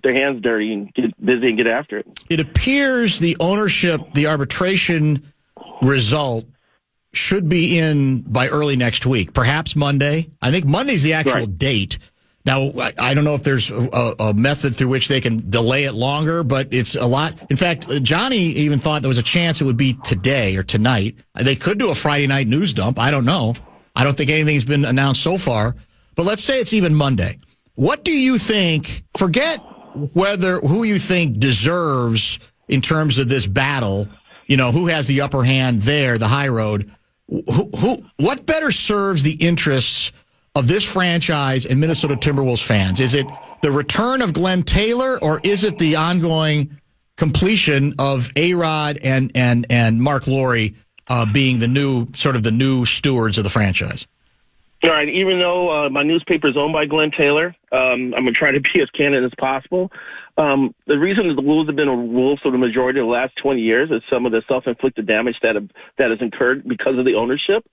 their hands dirty and get busy and get after it. It appears the ownership, the arbitration result should be in by early next week, perhaps Monday. I think Monday's the actual date. Now, I don't know if there's a method through which they can delay it longer, but it's a lot. In fact, Johnny even thought there was a chance it would be today or tonight. They could do a Friday night news dump. I don't know. I don't think anything's been announced so far, but let's say it's even Monday. What do you think, forget who you think deserves in terms of this battle, who has the upper hand there, the high road, what better serves the interests of this franchise and Minnesota Timberwolves fans? Is it the return of Glenn Taylor, or is it the ongoing completion of A-Rod and Mark Lowry being the new stewards of the franchise? All right. Even though my newspaper is owned by Glenn Taylor, I'm going to try to be as candid as possible. The reason that the Wolves have been a Wolves for the majority of the last 20 years is some of the self-inflicted damage that has incurred because of the ownership.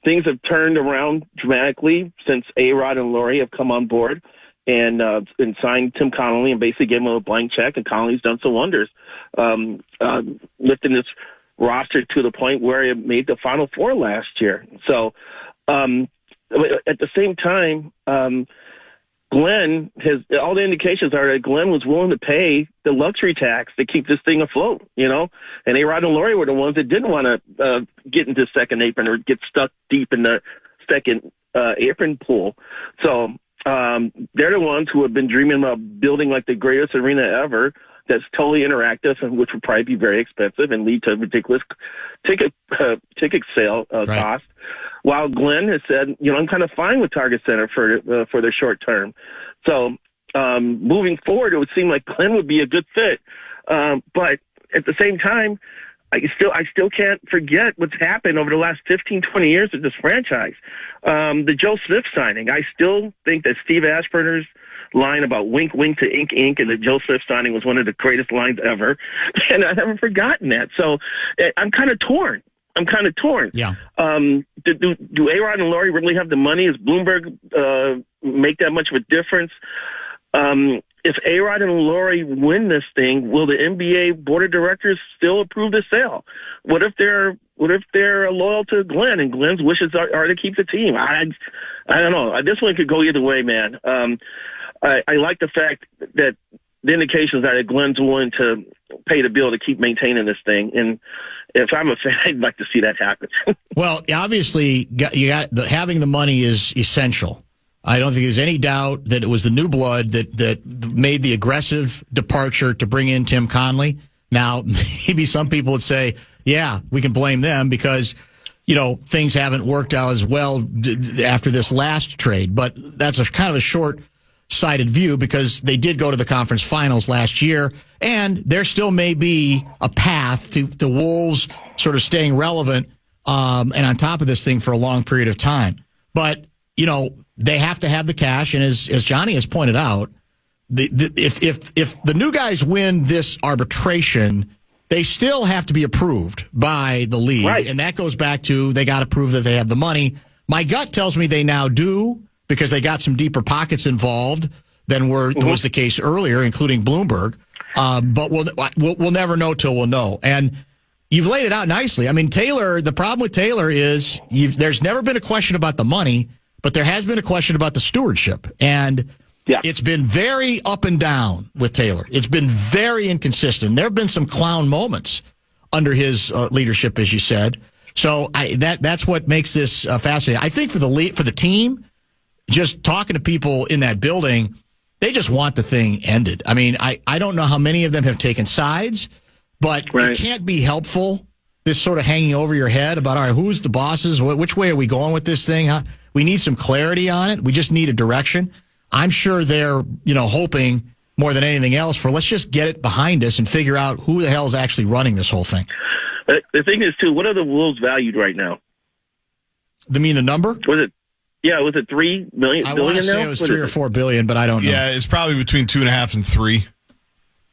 Things have turned around dramatically since A-Rod and Lowry have come on board and signed Tim Connolly and basically gave him a blank check, and Connolly's done some wonders, lifting this roster to the point where it made the Final Four last year. So at the same time, Glenn has all the indications are that Glenn was willing to pay the luxury tax to keep this thing afloat, and A-Rod and Laurie were the ones that didn't want to get into second apron or get stuck deep in the second apron pool. So they're the ones who have been dreaming about building like the greatest arena ever that's totally interactive and which would probably be very expensive and lead to ridiculous ticket sale cost. While Glenn has said, I'm kind of fine with Target Center for the short term. So moving forward, it would seem like Glenn would be a good fit. But at the same time, I still can't forget what's happened over the last 15, 20 years of this franchise. The Joe Smith signing, I still think that Steve Ashburner's line about wink, wink to ink, ink, and the Joe Smith signing was one of the greatest lines ever. And I haven't forgotten that. So I'm kind of torn. Yeah. Do A-Rod and Laurie really have the money? Does Bloomberg make that much of a difference? If A-Rod and Laurie win this thing, will the NBA board of directors still approve the sale? What if they're loyal to Glenn and Glenn's wishes are to keep the team? I don't know. This one could go either way, man. I like the fact that the indications are that Glenn's willing to pay the bill to keep maintaining this thing. And if I'm a fan, I'd like to see that happen. Well, obviously, having the money is essential. I don't think there's any doubt that it was the new blood that made the aggressive departure to bring in Tim Conley. Now, maybe some people would say, yeah, we can blame them because, things haven't worked out as well after this last trade. But that's a kind of a short-sighted view because they did go to the conference finals last year, and there still may be a path to Wolves sort of staying relevant and on top of this thing for a long period of time. But, they have to have the cash, and as Johnny has pointed out, if the new guys win this arbitration, they still have to be approved by the league, right. And that goes back to they got to prove that they have the money. My gut tells me they now do because they got some deeper pockets involved than was the case earlier, including Bloomberg. But we'll never know till we'll know. And you've laid it out nicely. I mean, Taylor. The problem with Taylor is there's never been a question about the money. But there has been a question about the stewardship, and It's been very up and down with Taylor. It's been very inconsistent. There have been some clown moments under his leadership, as you said. So that's what makes this fascinating. I think for the team, just talking to people in that building, they just want the thing ended. I mean, I don't know how many of them have taken sides, but it can't be helpful, this sort of hanging over your head about, all right, who's the bosses? Which way are we going with this thing? We need some clarity on it. We just need a direction. I'm sure they're, hoping more than anything else for let's just get it behind us and figure out who the hell is actually running this whole thing. The thing is, too, what are the Wolves valued right now? You mean the number? Was it $3 billion? I want to say it was $3 or $4 billion, but I don't know. Yeah, it's probably between 2.5 and 3.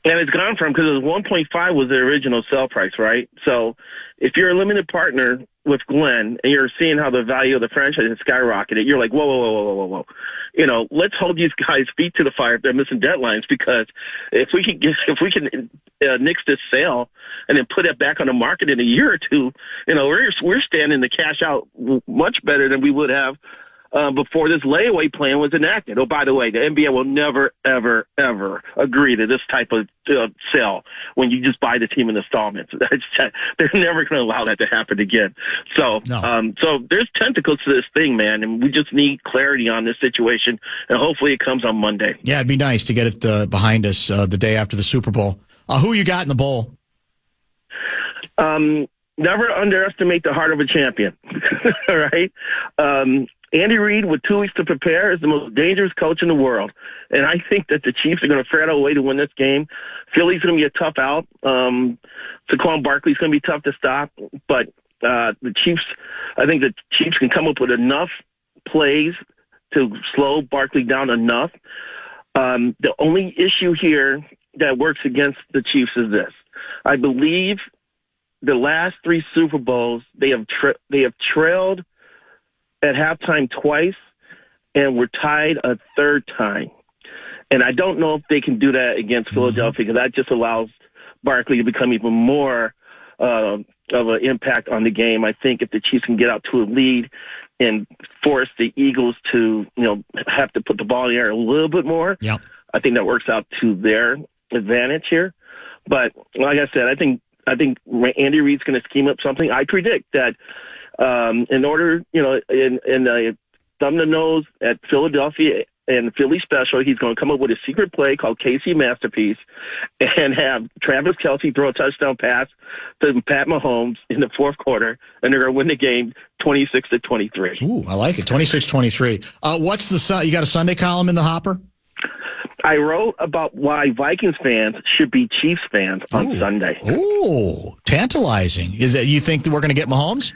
And it's gone from, because it was 1.5 was the original sell price, right? So if you're a limited partner with Glenn and you're seeing how the value of the franchise has skyrocketed, you're like, whoa. Let's hold these guys' feet to the fire if they're missing deadlines, because if we can nix this sale and then put it back on the market in a year or two, we're standing to cash out much better than we would have before this layaway plan was enacted. Oh, by the way, the NBA will never, ever, ever agree to this type of sale when you just buy the team in installments. They're never going to allow that to happen again. So, so there's tentacles to this thing, man, and we just need clarity on this situation, and hopefully it comes on Monday. Yeah, it'd be nice to get it behind us the day after the Super Bowl. Who you got in the bowl? Never underestimate the heart of a champion. All right. Andy Reid, with 2 weeks to prepare, is the most dangerous coach in the world. And I think that the Chiefs are going to figure out a way to win this game. Philly's going to be a tough out. Saquon Barkley's going to be tough to stop. But the Chiefs, I think the Chiefs can come up with enough plays to slow Barkley down enough. The only issue here that works against the Chiefs is this. I believe the last 3 Super Bowls, they have trailed at halftime twice, and we're tied a third time. And I don't know if they can do that against Philadelphia, because that just allows Barkley to become even more of an impact on the game. I think if the Chiefs can get out to a lead, and force the Eagles to, have to put the ball in the air a little bit more. Yep. I think that works out to their advantage here. But like I said, I think Andy Reid's going to scheme up something. I predict that in order, in a thumb the nose at Philadelphia and Philly special, he's going to come up with a secret play called KC Masterpiece and have Travis Kelce throw a touchdown pass to Pat Mahomes in the fourth quarter, and they're going to win the game 26-23. Ooh, I like it. 26-23. What's you got a Sunday column in the hopper? I wrote about why Vikings fans should be Chiefs fans on Sunday. Ooh, tantalizing. Is it, you think that we're going to get Mahomes?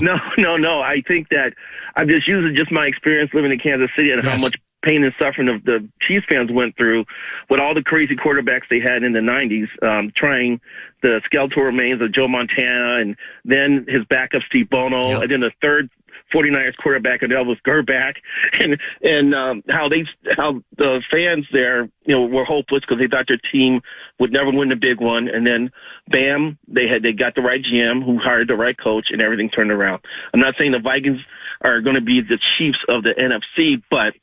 No. I think that I'm just using my experience living in Kansas City and how much pain and suffering of the Chiefs fans went through with all the crazy quarterbacks they had in the 90s, trying the skeletal remains of Joe Montana and then his backup Steve Bono, and then the third 49ers quarterback and Elvis Gerback, and how the fans there, were hopeless because they thought their team would never win the big one, and then bam, they got the right GM who hired the right coach, and everything turned around. I'm not saying the Vikings are going to be the Chiefs of the NFC, but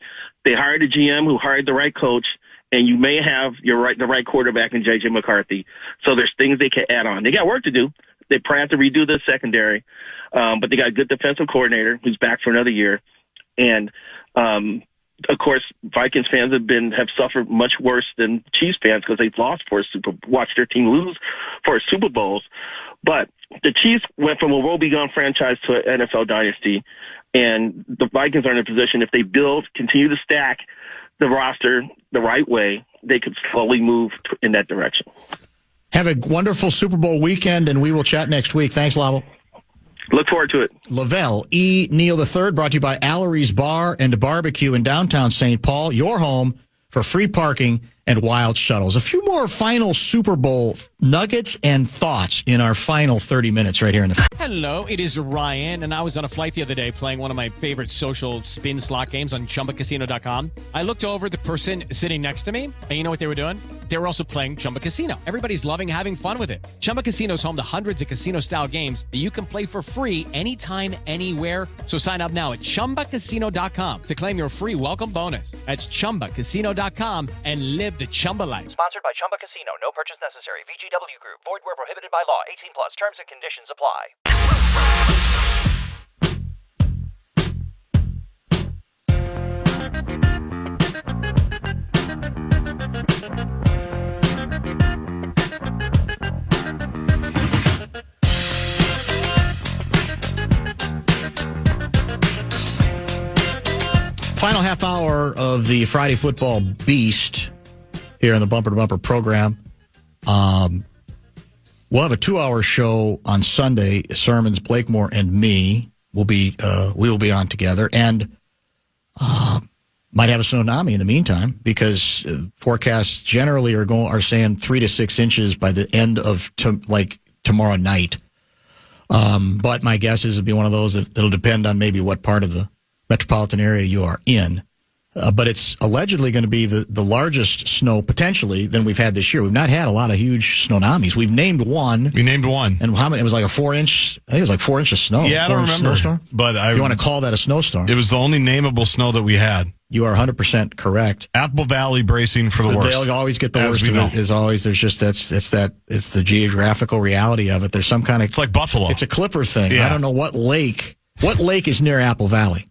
they hired a GM who hired the right coach, and you may have the right quarterback in J.J. McCarthy. So there's things they can add on. They got work to do. They probably have to redo the secondary, but they got a good defensive coordinator who's back for another year. And, of course, Vikings fans have suffered much worse than Chiefs fans because they've watched their team lose 4 Super Bowls. But the Chiefs went from a woe-begone franchise to an NFL dynasty, and the Vikings are in a position, if they continue to stack the roster the right way, they could slowly move in that direction. Have a wonderful Super Bowl weekend, and we will chat next week. Thanks, Lavelle. Look forward to it. Lavelle Neal III, brought to you by Allery's Bar and Barbecue in downtown St. Paul, your home for free parking and wild shuttles. A few more final Super Bowl nuggets and thoughts in our final 30 minutes right here in the... Hello, it is Ryan, and I was on a flight the other day playing one of my favorite social spin slot games on ChumbaCasino.com. I looked over at the person sitting next to me, and you know what they were doing? They were also playing Chumba Casino. Everybody's loving having fun with it. Chumba Casino is home to hundreds of casino-style games that you can play for free anytime, anywhere. So sign up now at ChumbaCasino.com to claim your free welcome bonus. That's ChumbaCasino.com and live the Chumba life. Sponsored by Chumba Casino. No purchase necessary. VGW Group. Void where prohibited by law. 18 plus. Terms and conditions apply. Final half hour of the Friday Football Beast here on the Bumper to Bumper program. We'll have a 2-hour show on Sunday. Sermons, Blakemore and me will be on together, and might have a tsunami in the meantime because forecasts generally are saying 3 to 6 inches by the end of tomorrow night. But my guess is it'll be one of those that'll depend on maybe what part of the metropolitan area you are in. But it's allegedly going to be the largest snow potentially than we've had this year. We've not had a lot of huge tsunamis. We've named one. We named one. And how many? It was like a 4-inch. I think it was like 4 inches of snow. Yeah, I don't remember. Snowstorm? But if you want to call that a snowstorm. It was the only nameable snow that we had. You are 100% correct. Apple Valley bracing for the worst. They'll always get the worst of it. Is always there's just it's the geographical reality of it. There's some kind of it's like Buffalo. It's a Clipper thing. Yeah. I don't know what lake is near Apple Valley.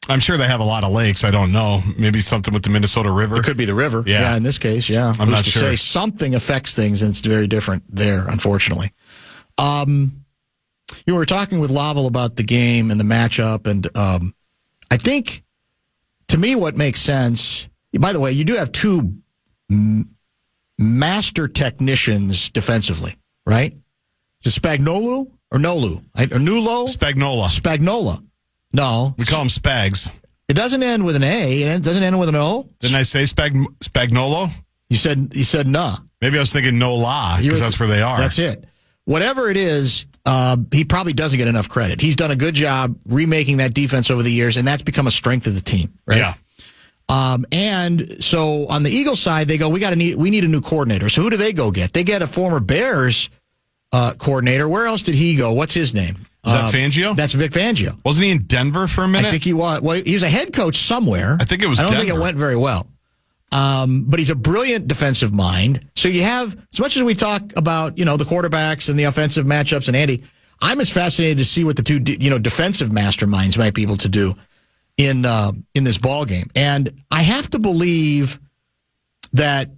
I'm sure they have a lot of lakes. I don't know. Maybe something with the Minnesota River. It could be the river. Yeah, in this case, yeah. I'm not sure. Say something affects things, and it's very different there, unfortunately. You were talking with Lavelle about the game and the matchup, and I think, to me, what makes sense. By the way, you do have two master technicians defensively, right? Is it Spagnuolo or Nolu? Or Nulo? Spagnola. No. We call them Spags. It doesn't end with an A. It doesn't end with an O. Didn't I say Spagnolo? You said nah. Maybe I was thinking Nola, because that's where they are. That's it. Whatever it is, he probably doesn't get enough credit. He's done a good job remaking that defense over the years, and that's become a strength of the team, right? Yeah. And so on the Eagles side, they go, we need a new coordinator. So who do they go get? They get a former Bears coordinator. Where else did he go? What's his name? Is that Fangio? That's Vic Fangio. Wasn't he in Denver for a minute? I think he was. Well, he was a head coach somewhere. I think it was I don't Denver. think it went very well. But he's a brilliant defensive mind. So you have, as much as we talk about, the quarterbacks and the offensive matchups, and Andy, I'm as fascinated to see what the two, defensive masterminds might be able to do in this ball game. And I have to believe that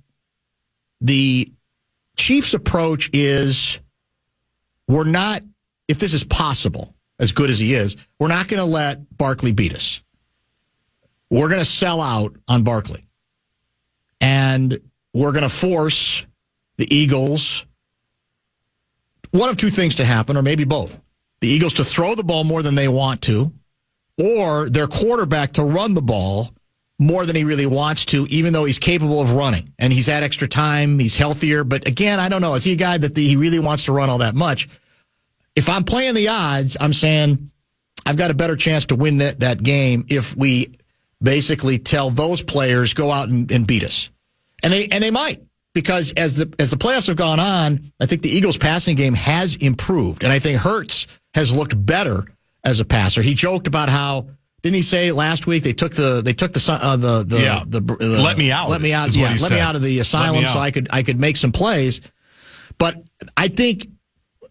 the Chiefs' approach is, we're not, if this is possible, as good as he is, we're not going to let Barkley beat us. We're going to sell out on Barkley. And we're going to force the Eagles, one of two things to happen, or maybe both. The Eagles to throw the ball more than they want to, or their quarterback to run the ball more than he really wants to, even though he's capable of running. And he's had extra time, he's healthier. But again, I don't know. Is he a guy that he really wants to run all that much? If I'm playing the odds, I'm saying I've got a better chance to win that game if we basically tell those players, go out and beat us. And they might, because as the playoffs have gone on, I think the Eagles' passing game has improved. And I think Hurts has looked better as a passer. He joked about how, didn't he say last week they took the let me out of the asylum so I could make some plays. But I think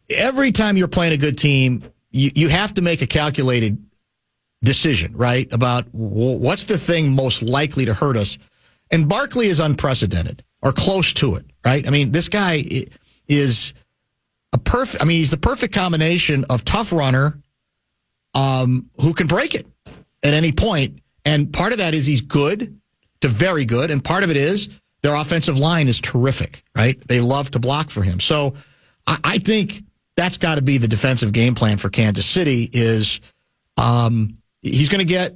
every time you're playing a good team, you have to make a calculated decision, right, about what's the thing most likely to hurt us. And Barkley is unprecedented or close to it, right? I mean, this guy is he's the perfect combination of tough runner who can break it at any point. And part of that is he's good to very good. And part of it is their offensive line is terrific, right? They love to block for him. So I think that's got to be the defensive game plan for Kansas City is he's going to get,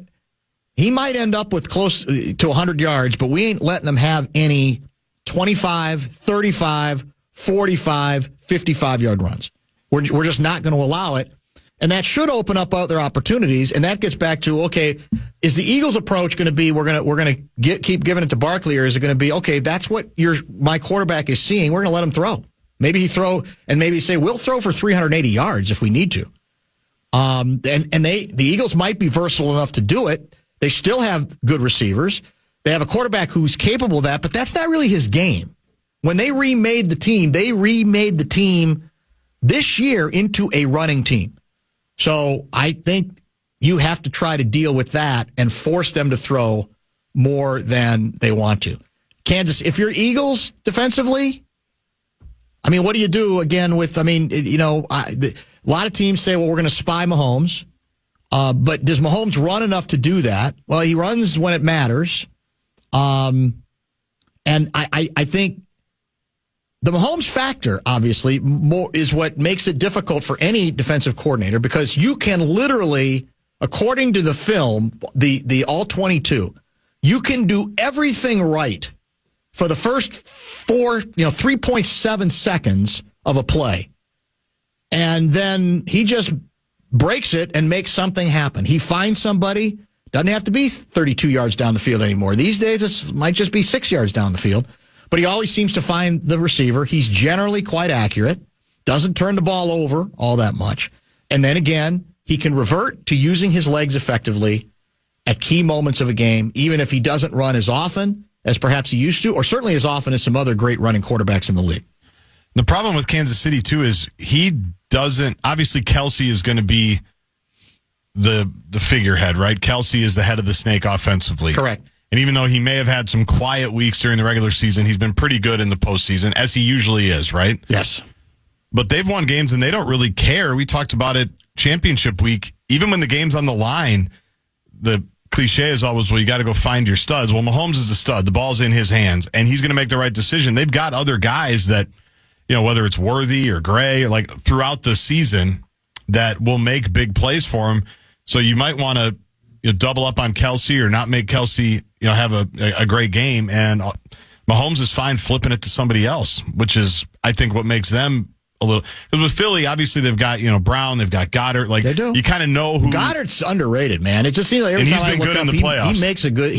he might end up with close to 100 yards, but we ain't letting him have any 25, 35, 45, 55-yard runs. We're just not going to allow it. And that should open up other opportunities. And that gets back to, okay, is the Eagles' approach going to be we're going to keep giving it to Barkley, or is it going to be, okay, that's what my quarterback is seeing, we're going to let him throw. Maybe he throw and maybe say we'll throw for 380 yards if we need to. And the Eagles might be versatile enough to do it. They still have good receivers. They have a quarterback who's capable of that, but that's not really his game. When they remade the team this year into a running team. So I think you have to try to deal with that and force them to throw more than they want to. Kansas, if you're Eagles defensively, I mean, what do you do again with, a lot of teams say, well, we're going to spy Mahomes. But does Mahomes run enough to do that? Well, he runs when it matters. And I think the Mahomes factor, obviously, more is what makes it difficult for any defensive coordinator, because you can literally, according to the film, the all 22, you can do everything right for the first 3.7 seconds of a play. And then he just breaks it and makes something happen. He finds somebody, doesn't have to be 32 yards down the field anymore. These days, it might just be 6 yards down the field. But he always seems to find the receiver. He's generally quite accurate, doesn't turn the ball over all that much. And then again, he can revert to using his legs effectively at key moments of a game, even if he doesn't run as often as perhaps he used to, or certainly as often as some other great running quarterbacks in the league. The problem with Kansas City, too, is he doesn't, obviously Kelsey is going to be the figurehead, right? Kelsey is the head of the snake offensively. Correct. And even though he may have had some quiet weeks during the regular season, he's been pretty good in the postseason, as he usually is, right? Yes. But they've won games and they don't really care. We talked about it championship week. Even when the game's on the line, the cliche is always, well, you got to go find your studs. Well, Mahomes is the stud. The ball's in his hands, and he's going to make the right decision. They've got other guys that, whether it's Worthy or Gray, like throughout the season, that will make big plays for him. So you might want to double up on Kelsey or not make Kelsey, have a great game. And Mahomes is fine flipping it to somebody else, which is, I think, what makes them a little. Because with Philly, obviously they've got Brown, they've got Goddard. Like, they do. You kind of know who. Goddard's underrated, man. It just seems like every time I look up, in the playoffs. He makes a good.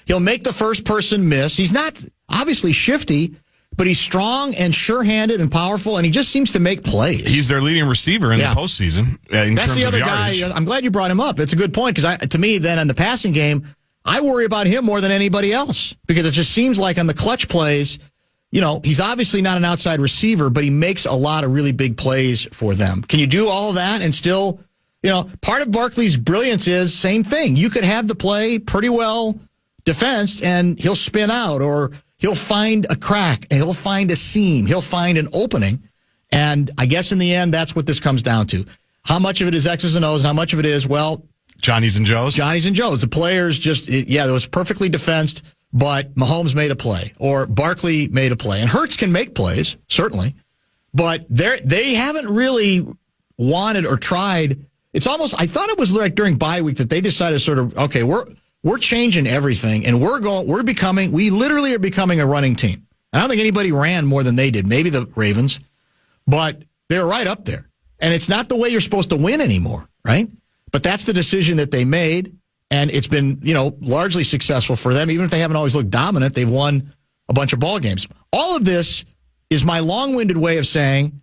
He'll make the first person miss. He's not obviously shifty, but he's strong and sure-handed and powerful, and he just seems to make plays. He's their leading receiver in the postseason. That's the other guy. I'm glad you brought him up. It's a good point because to me, then in the passing game, I worry about him more than anybody else because it just seems like on the clutch plays, he's obviously not an outside receiver, but he makes a lot of really big plays for them. Can you do all of that and still, part of Barkley's brilliance is same thing. You could have the play pretty well defensed and he'll spin out or he'll find a crack, and he'll find a seam, he'll find an opening. And I guess in the end, that's what this comes down to. How much of it is X's and O's and how much of it is, Johnny's and Joe's? Johnny's and Joe's. The players it was perfectly defensed, but Mahomes made a play or Barkley made a play. And Hurts can make plays, certainly, but they haven't really wanted or tried. It's almost, I thought it was like during bye week that they decided sort of, okay, we're changing everything, and we literally are becoming a running team. I don't think anybody ran more than they did, maybe the Ravens, but they're right up there. And it's not the way you're supposed to win anymore, right? But that's the decision that they made, and it's been, largely successful for them. Even if they haven't always looked dominant, they've won a bunch of ball games. All of this is my long-winded way of saying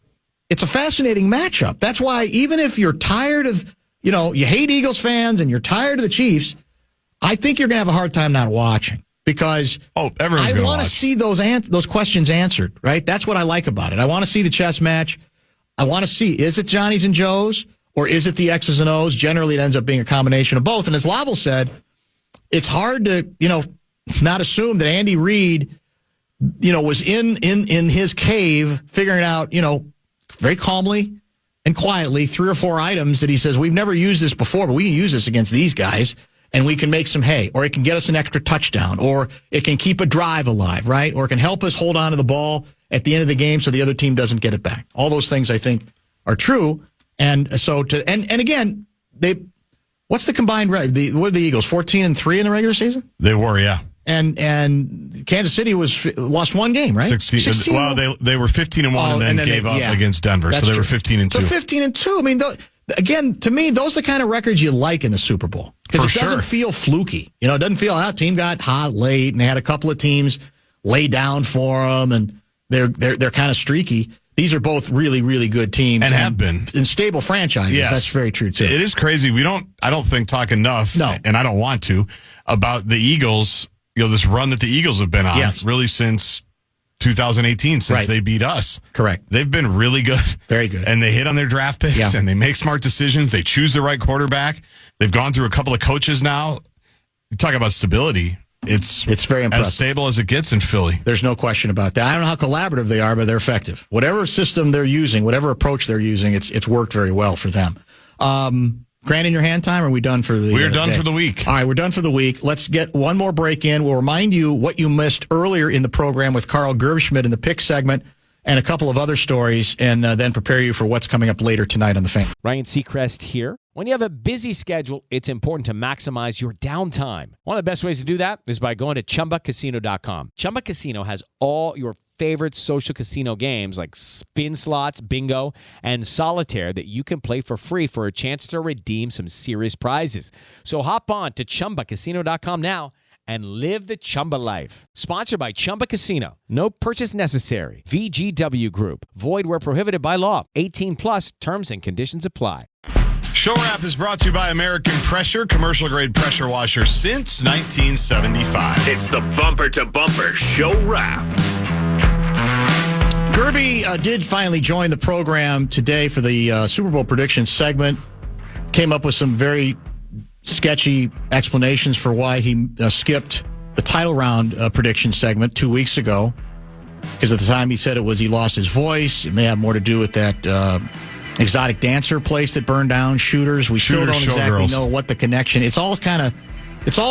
it's a fascinating matchup. That's why even if you're tired of, you hate Eagles fans and you're tired of the Chiefs, I think you're going to have a hard time not watching because I want to see those questions answered, right? That's what I like about it. I want to see the chess match. I want to see, is it Johnny's and Joe's or is it the X's and O's? Generally, it ends up being a combination of both. And as Lavelle said, it's hard to, not assume that Andy Reid, was in his cave figuring out, very calmly and quietly 3 or 4 items that he says, we've never used this before, but we can use this against these guys. And we can make some hay, or it can get us an extra touchdown, or it can keep a drive alive, right? Or it can help us hold on to the ball at the end of the game so the other team doesn't get it back. All those things I think are true. And so and again, what's the combined record? What are the Eagles, 14-3 in the regular season? They were, yeah. And Kansas City lost one game, right? 16. Well, they were 15-1 and then gave up against Denver, so they were 15-2. So 15-2. I mean, again, to me, those are the kind of records you like in the Super Bowl because it doesn't feel fluky. It doesn't feel team got hot late and they had a couple of teams lay down for them and they're kind of streaky. These are both really, really good teams and have been in stable franchises. Yes. That's very true too. It is crazy. I don't think talk enough. No. And I don't want to about the Eagles. This run that the Eagles have been on really since 2018, since they beat us. Correct. They've been really good. Very good. And they hit on their draft picks, and they make smart decisions. They choose the right quarterback. They've gone through a couple of coaches now. You talk about stability. It's very impressive. As stable as it gets in Philly. There's no question about that. I don't know how collaborative they are, but they're effective. Whatever system they're using, whatever approach they're using, it's worked very well for them. Grant, in your hand time, or are we done for the We're done for the week. All right, we're done for the week. Let's get one more break in. We'll remind you what you missed earlier in the program with Carl Gerbschmidt in the pick segment and a couple of other stories, and then prepare you for what's coming up later tonight on The Fan. Ryan Seacrest here. When you have a busy schedule, it's important to maximize your downtime. One of the best ways to do that is by going to ChumbaCasino.com. Chumba Casino has all your favorite social casino games like spin slots, bingo, and solitaire that you can play for free for a chance to redeem some serious prizes. So hop on to ChumbaCasino.com now and live the Chumba life. Sponsored by Chumba Casino. No purchase necessary. VGW Group. Void where prohibited by law. 18+. Terms and conditions apply. Show Wrap is brought to you by American Pressure, commercial-grade pressure washer since 1975. It's the bumper-to-bumper Show Wrap. Gerby did finally join the program today for the Super Bowl predictions segment. Came up with some very sketchy explanations for why he skipped the title round prediction segment 2 weeks ago. Because at the time he said it was he lost his voice. It may have more to do with that exotic dancer place that burned down, shooters. We still don't exactly know what the connection. It's all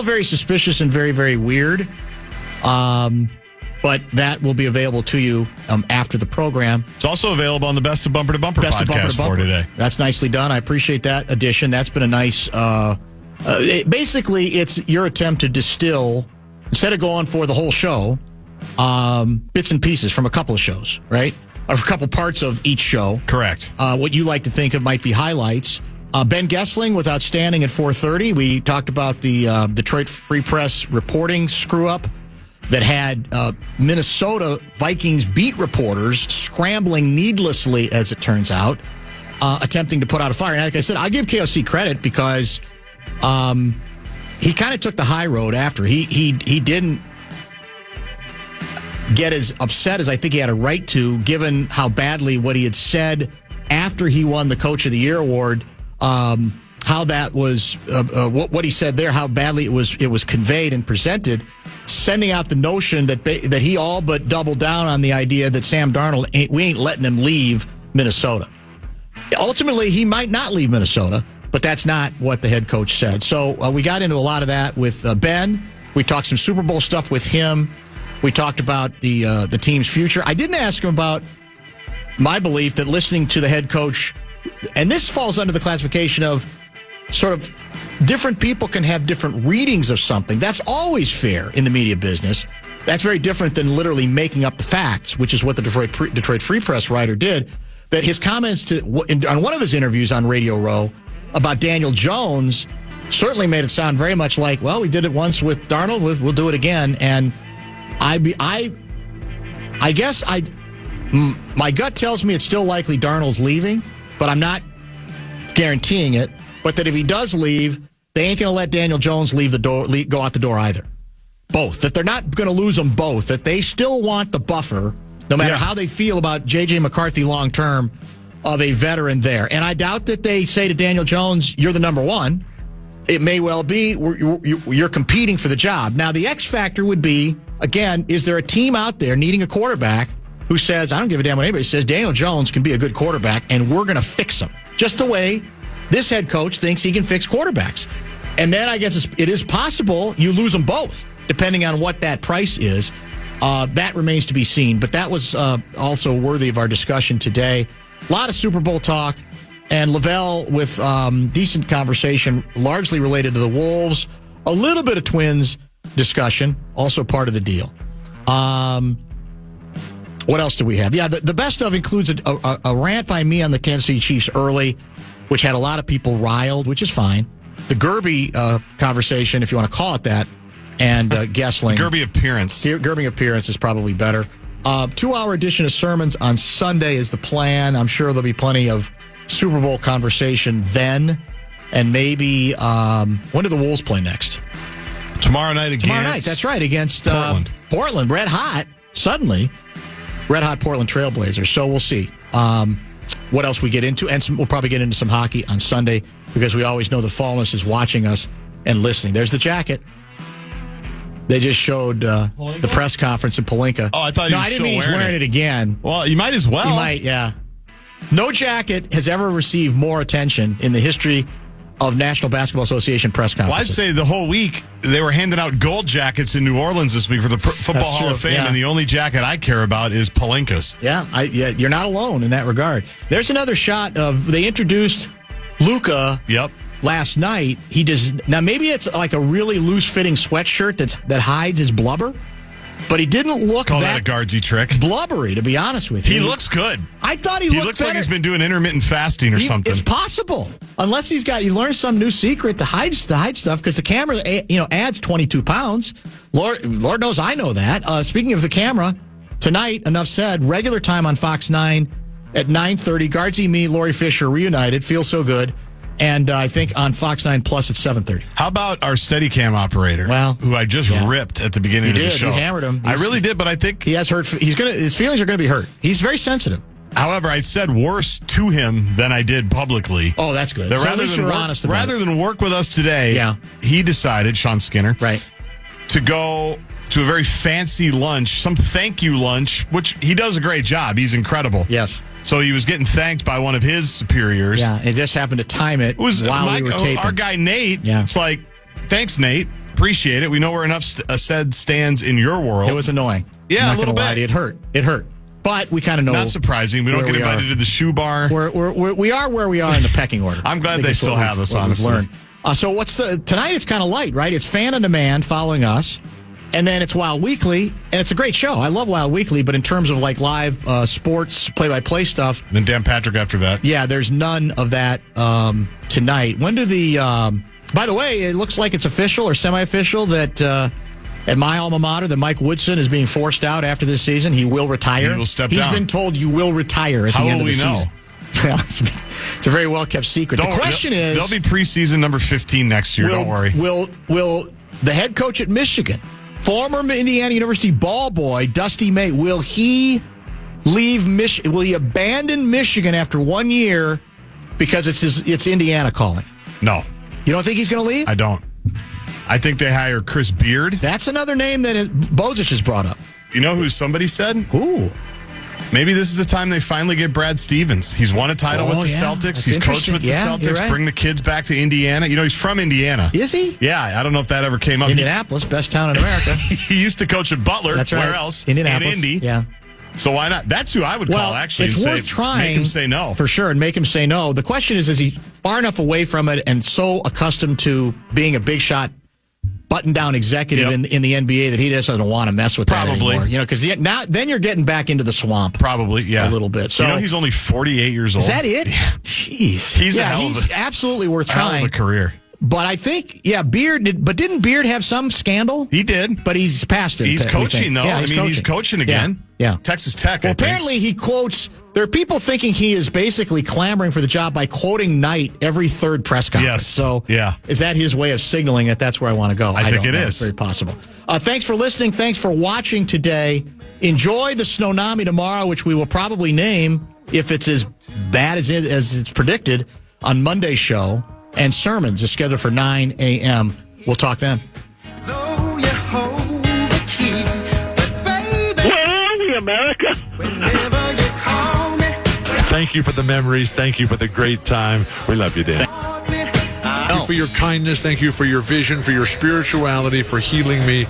very suspicious and very, very weird. But that will be available to you after the program. It's also available on the Best of Bumper to Bumper podcast for today. That's nicely done. I appreciate that addition. That's been a nice... basically, it's your attempt to distill, instead of going for the whole show, bits and pieces from a couple of shows, right? Or a couple parts of each show. Correct. What you like to think of might be highlights. Ben Gessling was outstanding at 4:30. We talked about the Detroit Free Press reporting screw-up. that had Minnesota Vikings beat reporters scrambling needlessly, as it turns out, attempting to put out a fire. And like I said, I give KOC credit because he kind of took the high road after. He didn't get as upset as I think he had a right to, given how badly what he had said after he won the Coach of the Year award, how that was, what he said there, how badly it was conveyed and presented, sending out the notion that he all but doubled down on the idea that Sam Darnold, we ain't letting him leave Minnesota. Ultimately, he might not leave Minnesota, but that's not what the head coach said. So we got into a lot of that with Ben. We talked some Super Bowl stuff with him. We talked about the team's future. I didn't ask him about my belief that listening to the head coach, and this falls under the classification of sort of different people can have different readings of something. That's always fair in the media business. That's very different than literally making up the facts, which is what the Detroit Free Press writer did. That his comments on one of his interviews on Radio Row about Daniel Jones certainly made it sound very much like, well, we did it once with Darnold, we'll do it again. And I guess my gut tells me it's still likely Darnold's leaving, but I'm not guaranteeing it. But that if he does leave, they ain't going to let Daniel Jones go out the door either. Both. That they're not going to lose them both. That they still want the buffer, no matter how they feel about J.J. McCarthy long term, of a veteran there. And I doubt that they say to Daniel Jones, you're the number one. It may well be you're competing for the job. Now, the X factor would be, again, is there a team out there needing a quarterback who says, I don't give a damn what anybody says, Daniel Jones can be a good quarterback, and we're going to fix him. Just the way this head coach thinks he can fix quarterbacks. And then I guess it is possible you lose them both, depending on what that price is. That remains to be seen. But that was also worthy of our discussion today. A lot of Super Bowl talk. And Lavelle with decent conversation, largely related to the Wolves. A little bit of Twins discussion, also part of the deal. What else do we have? Yeah, the best of includes a rant by me on the Kansas City Chiefs early, which had a lot of people riled, which is fine. The Gaardsy conversation, if you want to call it that, and Gessling. Gaardsy appearance. Gaardsy appearance is probably better. 2-hour edition of sermons on Sunday is the plan. I'm sure there'll be plenty of Super Bowl conversation then. And maybe, when do the Wolves play next? Tomorrow night against... Tomorrow night, that's right, against Portland. Red hot, suddenly. Red hot Portland Trailblazers. So we'll see what else we get into. And we'll probably get into some hockey on Sunday because we always know the Fallness is watching us and listening. There's the jacket. They just showed the press conference in Palinka. Oh, I thought he was still wearing it. No, I didn't mean he's wearing it again. Well, you might as well. He might, yeah. No jacket has ever received more attention in the history of National Basketball Association press conferences. Well, I'd say the whole week they were handing out gold jackets in New Orleans this week for the Football Hall of Fame, and the only jacket I care about is Palinka's. Yeah, you're not alone in that regard. There's another shot of, they introduced Luka last night. He does, now maybe it's like a really loose-fitting sweatshirt that hides his blubber, but he didn't look that a Gaardsy trick. Blubbery, to be honest with you. He looks good. I thought he looks better. Like he's been doing intermittent fasting or something. It's possible, unless he learned some new secret to hide stuff, because the camera adds 22 pounds. Lord knows I know that. Speaking of the camera, tonight, enough said, regular time on Fox 9 at 9:30. Gaardsy, me, Lori Fisher reunited. Feels so good. And I think on Fox 9 Plus at 7:30. How about our Steadicam operator? Who I just ripped at the beginning of the show. You hammered him. I really did, but I think he has hurt. His feelings are going to be hurt. He's very sensitive. However, I said worse to him than I did publicly. Oh, that's good. So rather than work with us today, he decided, Sean Skinner, to go to a very fancy lunch, some thank you lunch, which he does a great job. He's incredible. Yes. So he was getting thanked by one of his superiors. Yeah, it just happened to time it while we were taping. Our guy, Nate, it's like, thanks, Nate. Appreciate it. We know where enough said stands in your world. It was annoying. Yeah, a little bit. It hurt. But we kind of know. Not surprising. We don't get invited to the shoe bar. We are where we are in the pecking order. I'm glad they still have us, honestly. So tonight it's kind of light, right? It's Fan on Demand following us. And then it's Wild Weekly, and it's a great show. I love Wild Weekly, but in terms of like live sports, play-by-play stuff. Then Dan Patrick after that. Yeah, there's none of that tonight. When do by the way, it looks like it's official or semi-official that at my alma mater that Mike Woodson is being forced out after this season. He will retire. He will step down. He's been told you will retire at the end of the season. How will we know? It's a very well-kept secret. The question is... There'll be preseason number 15 next year, don't worry. Will the head coach at Michigan, former Indiana University ball boy, Dusty May, will he leave Michigan? Will he abandon Michigan after 1 year because it's Indiana calling? No. You don't think he's going to leave? I don't. I think they hire Chris Beard. That's another name that Bozich has brought up. You know who somebody said? Who? Maybe this is the time they finally get Brad Stevens. He's won a title with the Celtics. He's coached with the Celtics. Right. Bring the kids back to Indiana. You know, he's from Indiana. Is he? Yeah, I don't know if that ever came up. Indianapolis, best town in America. He used to coach at Butler. That's right. Where else? Indianapolis. In Indy. Yeah. So why not? That's who I would call, actually. It's worth trying. Make him say no. For sure, and make him say no. The question is he far enough away from it and so accustomed to being a big shot, button-down executive in the NBA that he just doesn't want to mess with that anymore. You know, because then you're getting back into the swamp. Probably, yeah. A little bit. So, you know, he's only 48 years old. Is that it? Yeah. Jeez. He's absolutely worth trying. Hell of a career. But I think, Beard didn't Beard have some scandal? He did. But he's past it. He's coaching, though. Yeah, he's coaching again. Yeah. Texas Tech, Well, apparently he quotes, there are people thinking he is basically clamoring for the job by quoting Knight every third press conference. Yes. So is that his way of signaling that that's where I want to go? I think it is. It's very possible. Thanks for listening. Thanks for watching today. Enjoy the Snownomi tomorrow, which we will probably name, if it's as bad as it's predicted, on Monday's show. And Sermons is scheduled for 9 a.m. We'll talk then. America. Thank you for the memories. Thank you for the great time. We love you, Dan. Thank you for your kindness. Thank you for your vision, for your spirituality, for healing me.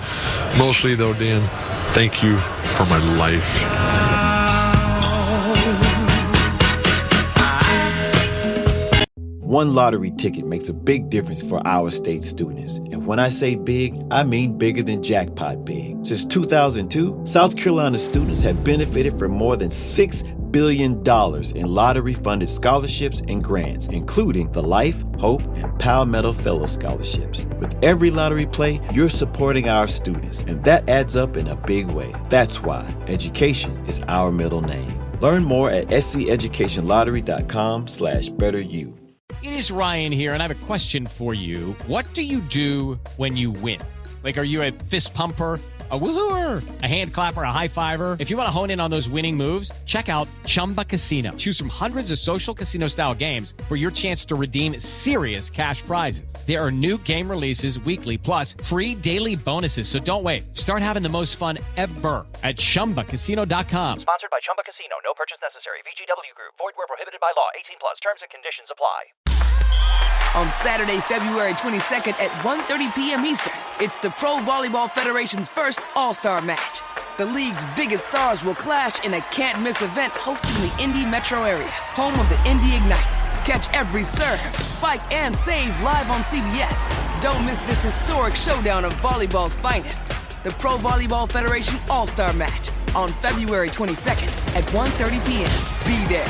Mostly, though, Dan, thank you for my life. One lottery ticket makes a big difference for our state students. And when I say big, I mean bigger than jackpot big. Since 2002, South Carolina students have benefited from more than $6 billion in lottery-funded scholarships and grants, including the Life, Hope, and Palmetto Fellow Scholarships. With every lottery play, you're supporting our students, and that adds up in a big way. That's why education is our middle name. Learn more at sceducationlottery.com/betteryou. It is Ryan here, and I have a question for you. What do you do when you win? Like, are you a fist pumper, a woohooer, a hand clapper, a high fiver? If you want to hone in on those winning moves, check out Chumba Casino. Choose from hundreds of social casino-style games for your chance to redeem serious cash prizes. There are new game releases weekly, plus free daily bonuses. So don't wait. Start having the most fun ever at ChumbaCasino.com. Sponsored by Chumba Casino. No purchase necessary. VGW Group. Void where prohibited by law. 18 plus. Terms and conditions apply. On Saturday, February 22nd at 1:30 p.m. Eastern, it's the Pro Volleyball Federation's first All-Star match. The league's biggest stars will clash in a can't-miss event hosted in the Indy metro area, home of the Indy Ignite. Catch every serve, spike, and save live on CBS. Don't miss this historic showdown of volleyball's finest. The Pro Volleyball Federation All-Star Match on February 22nd at 1:30 p.m. Be there.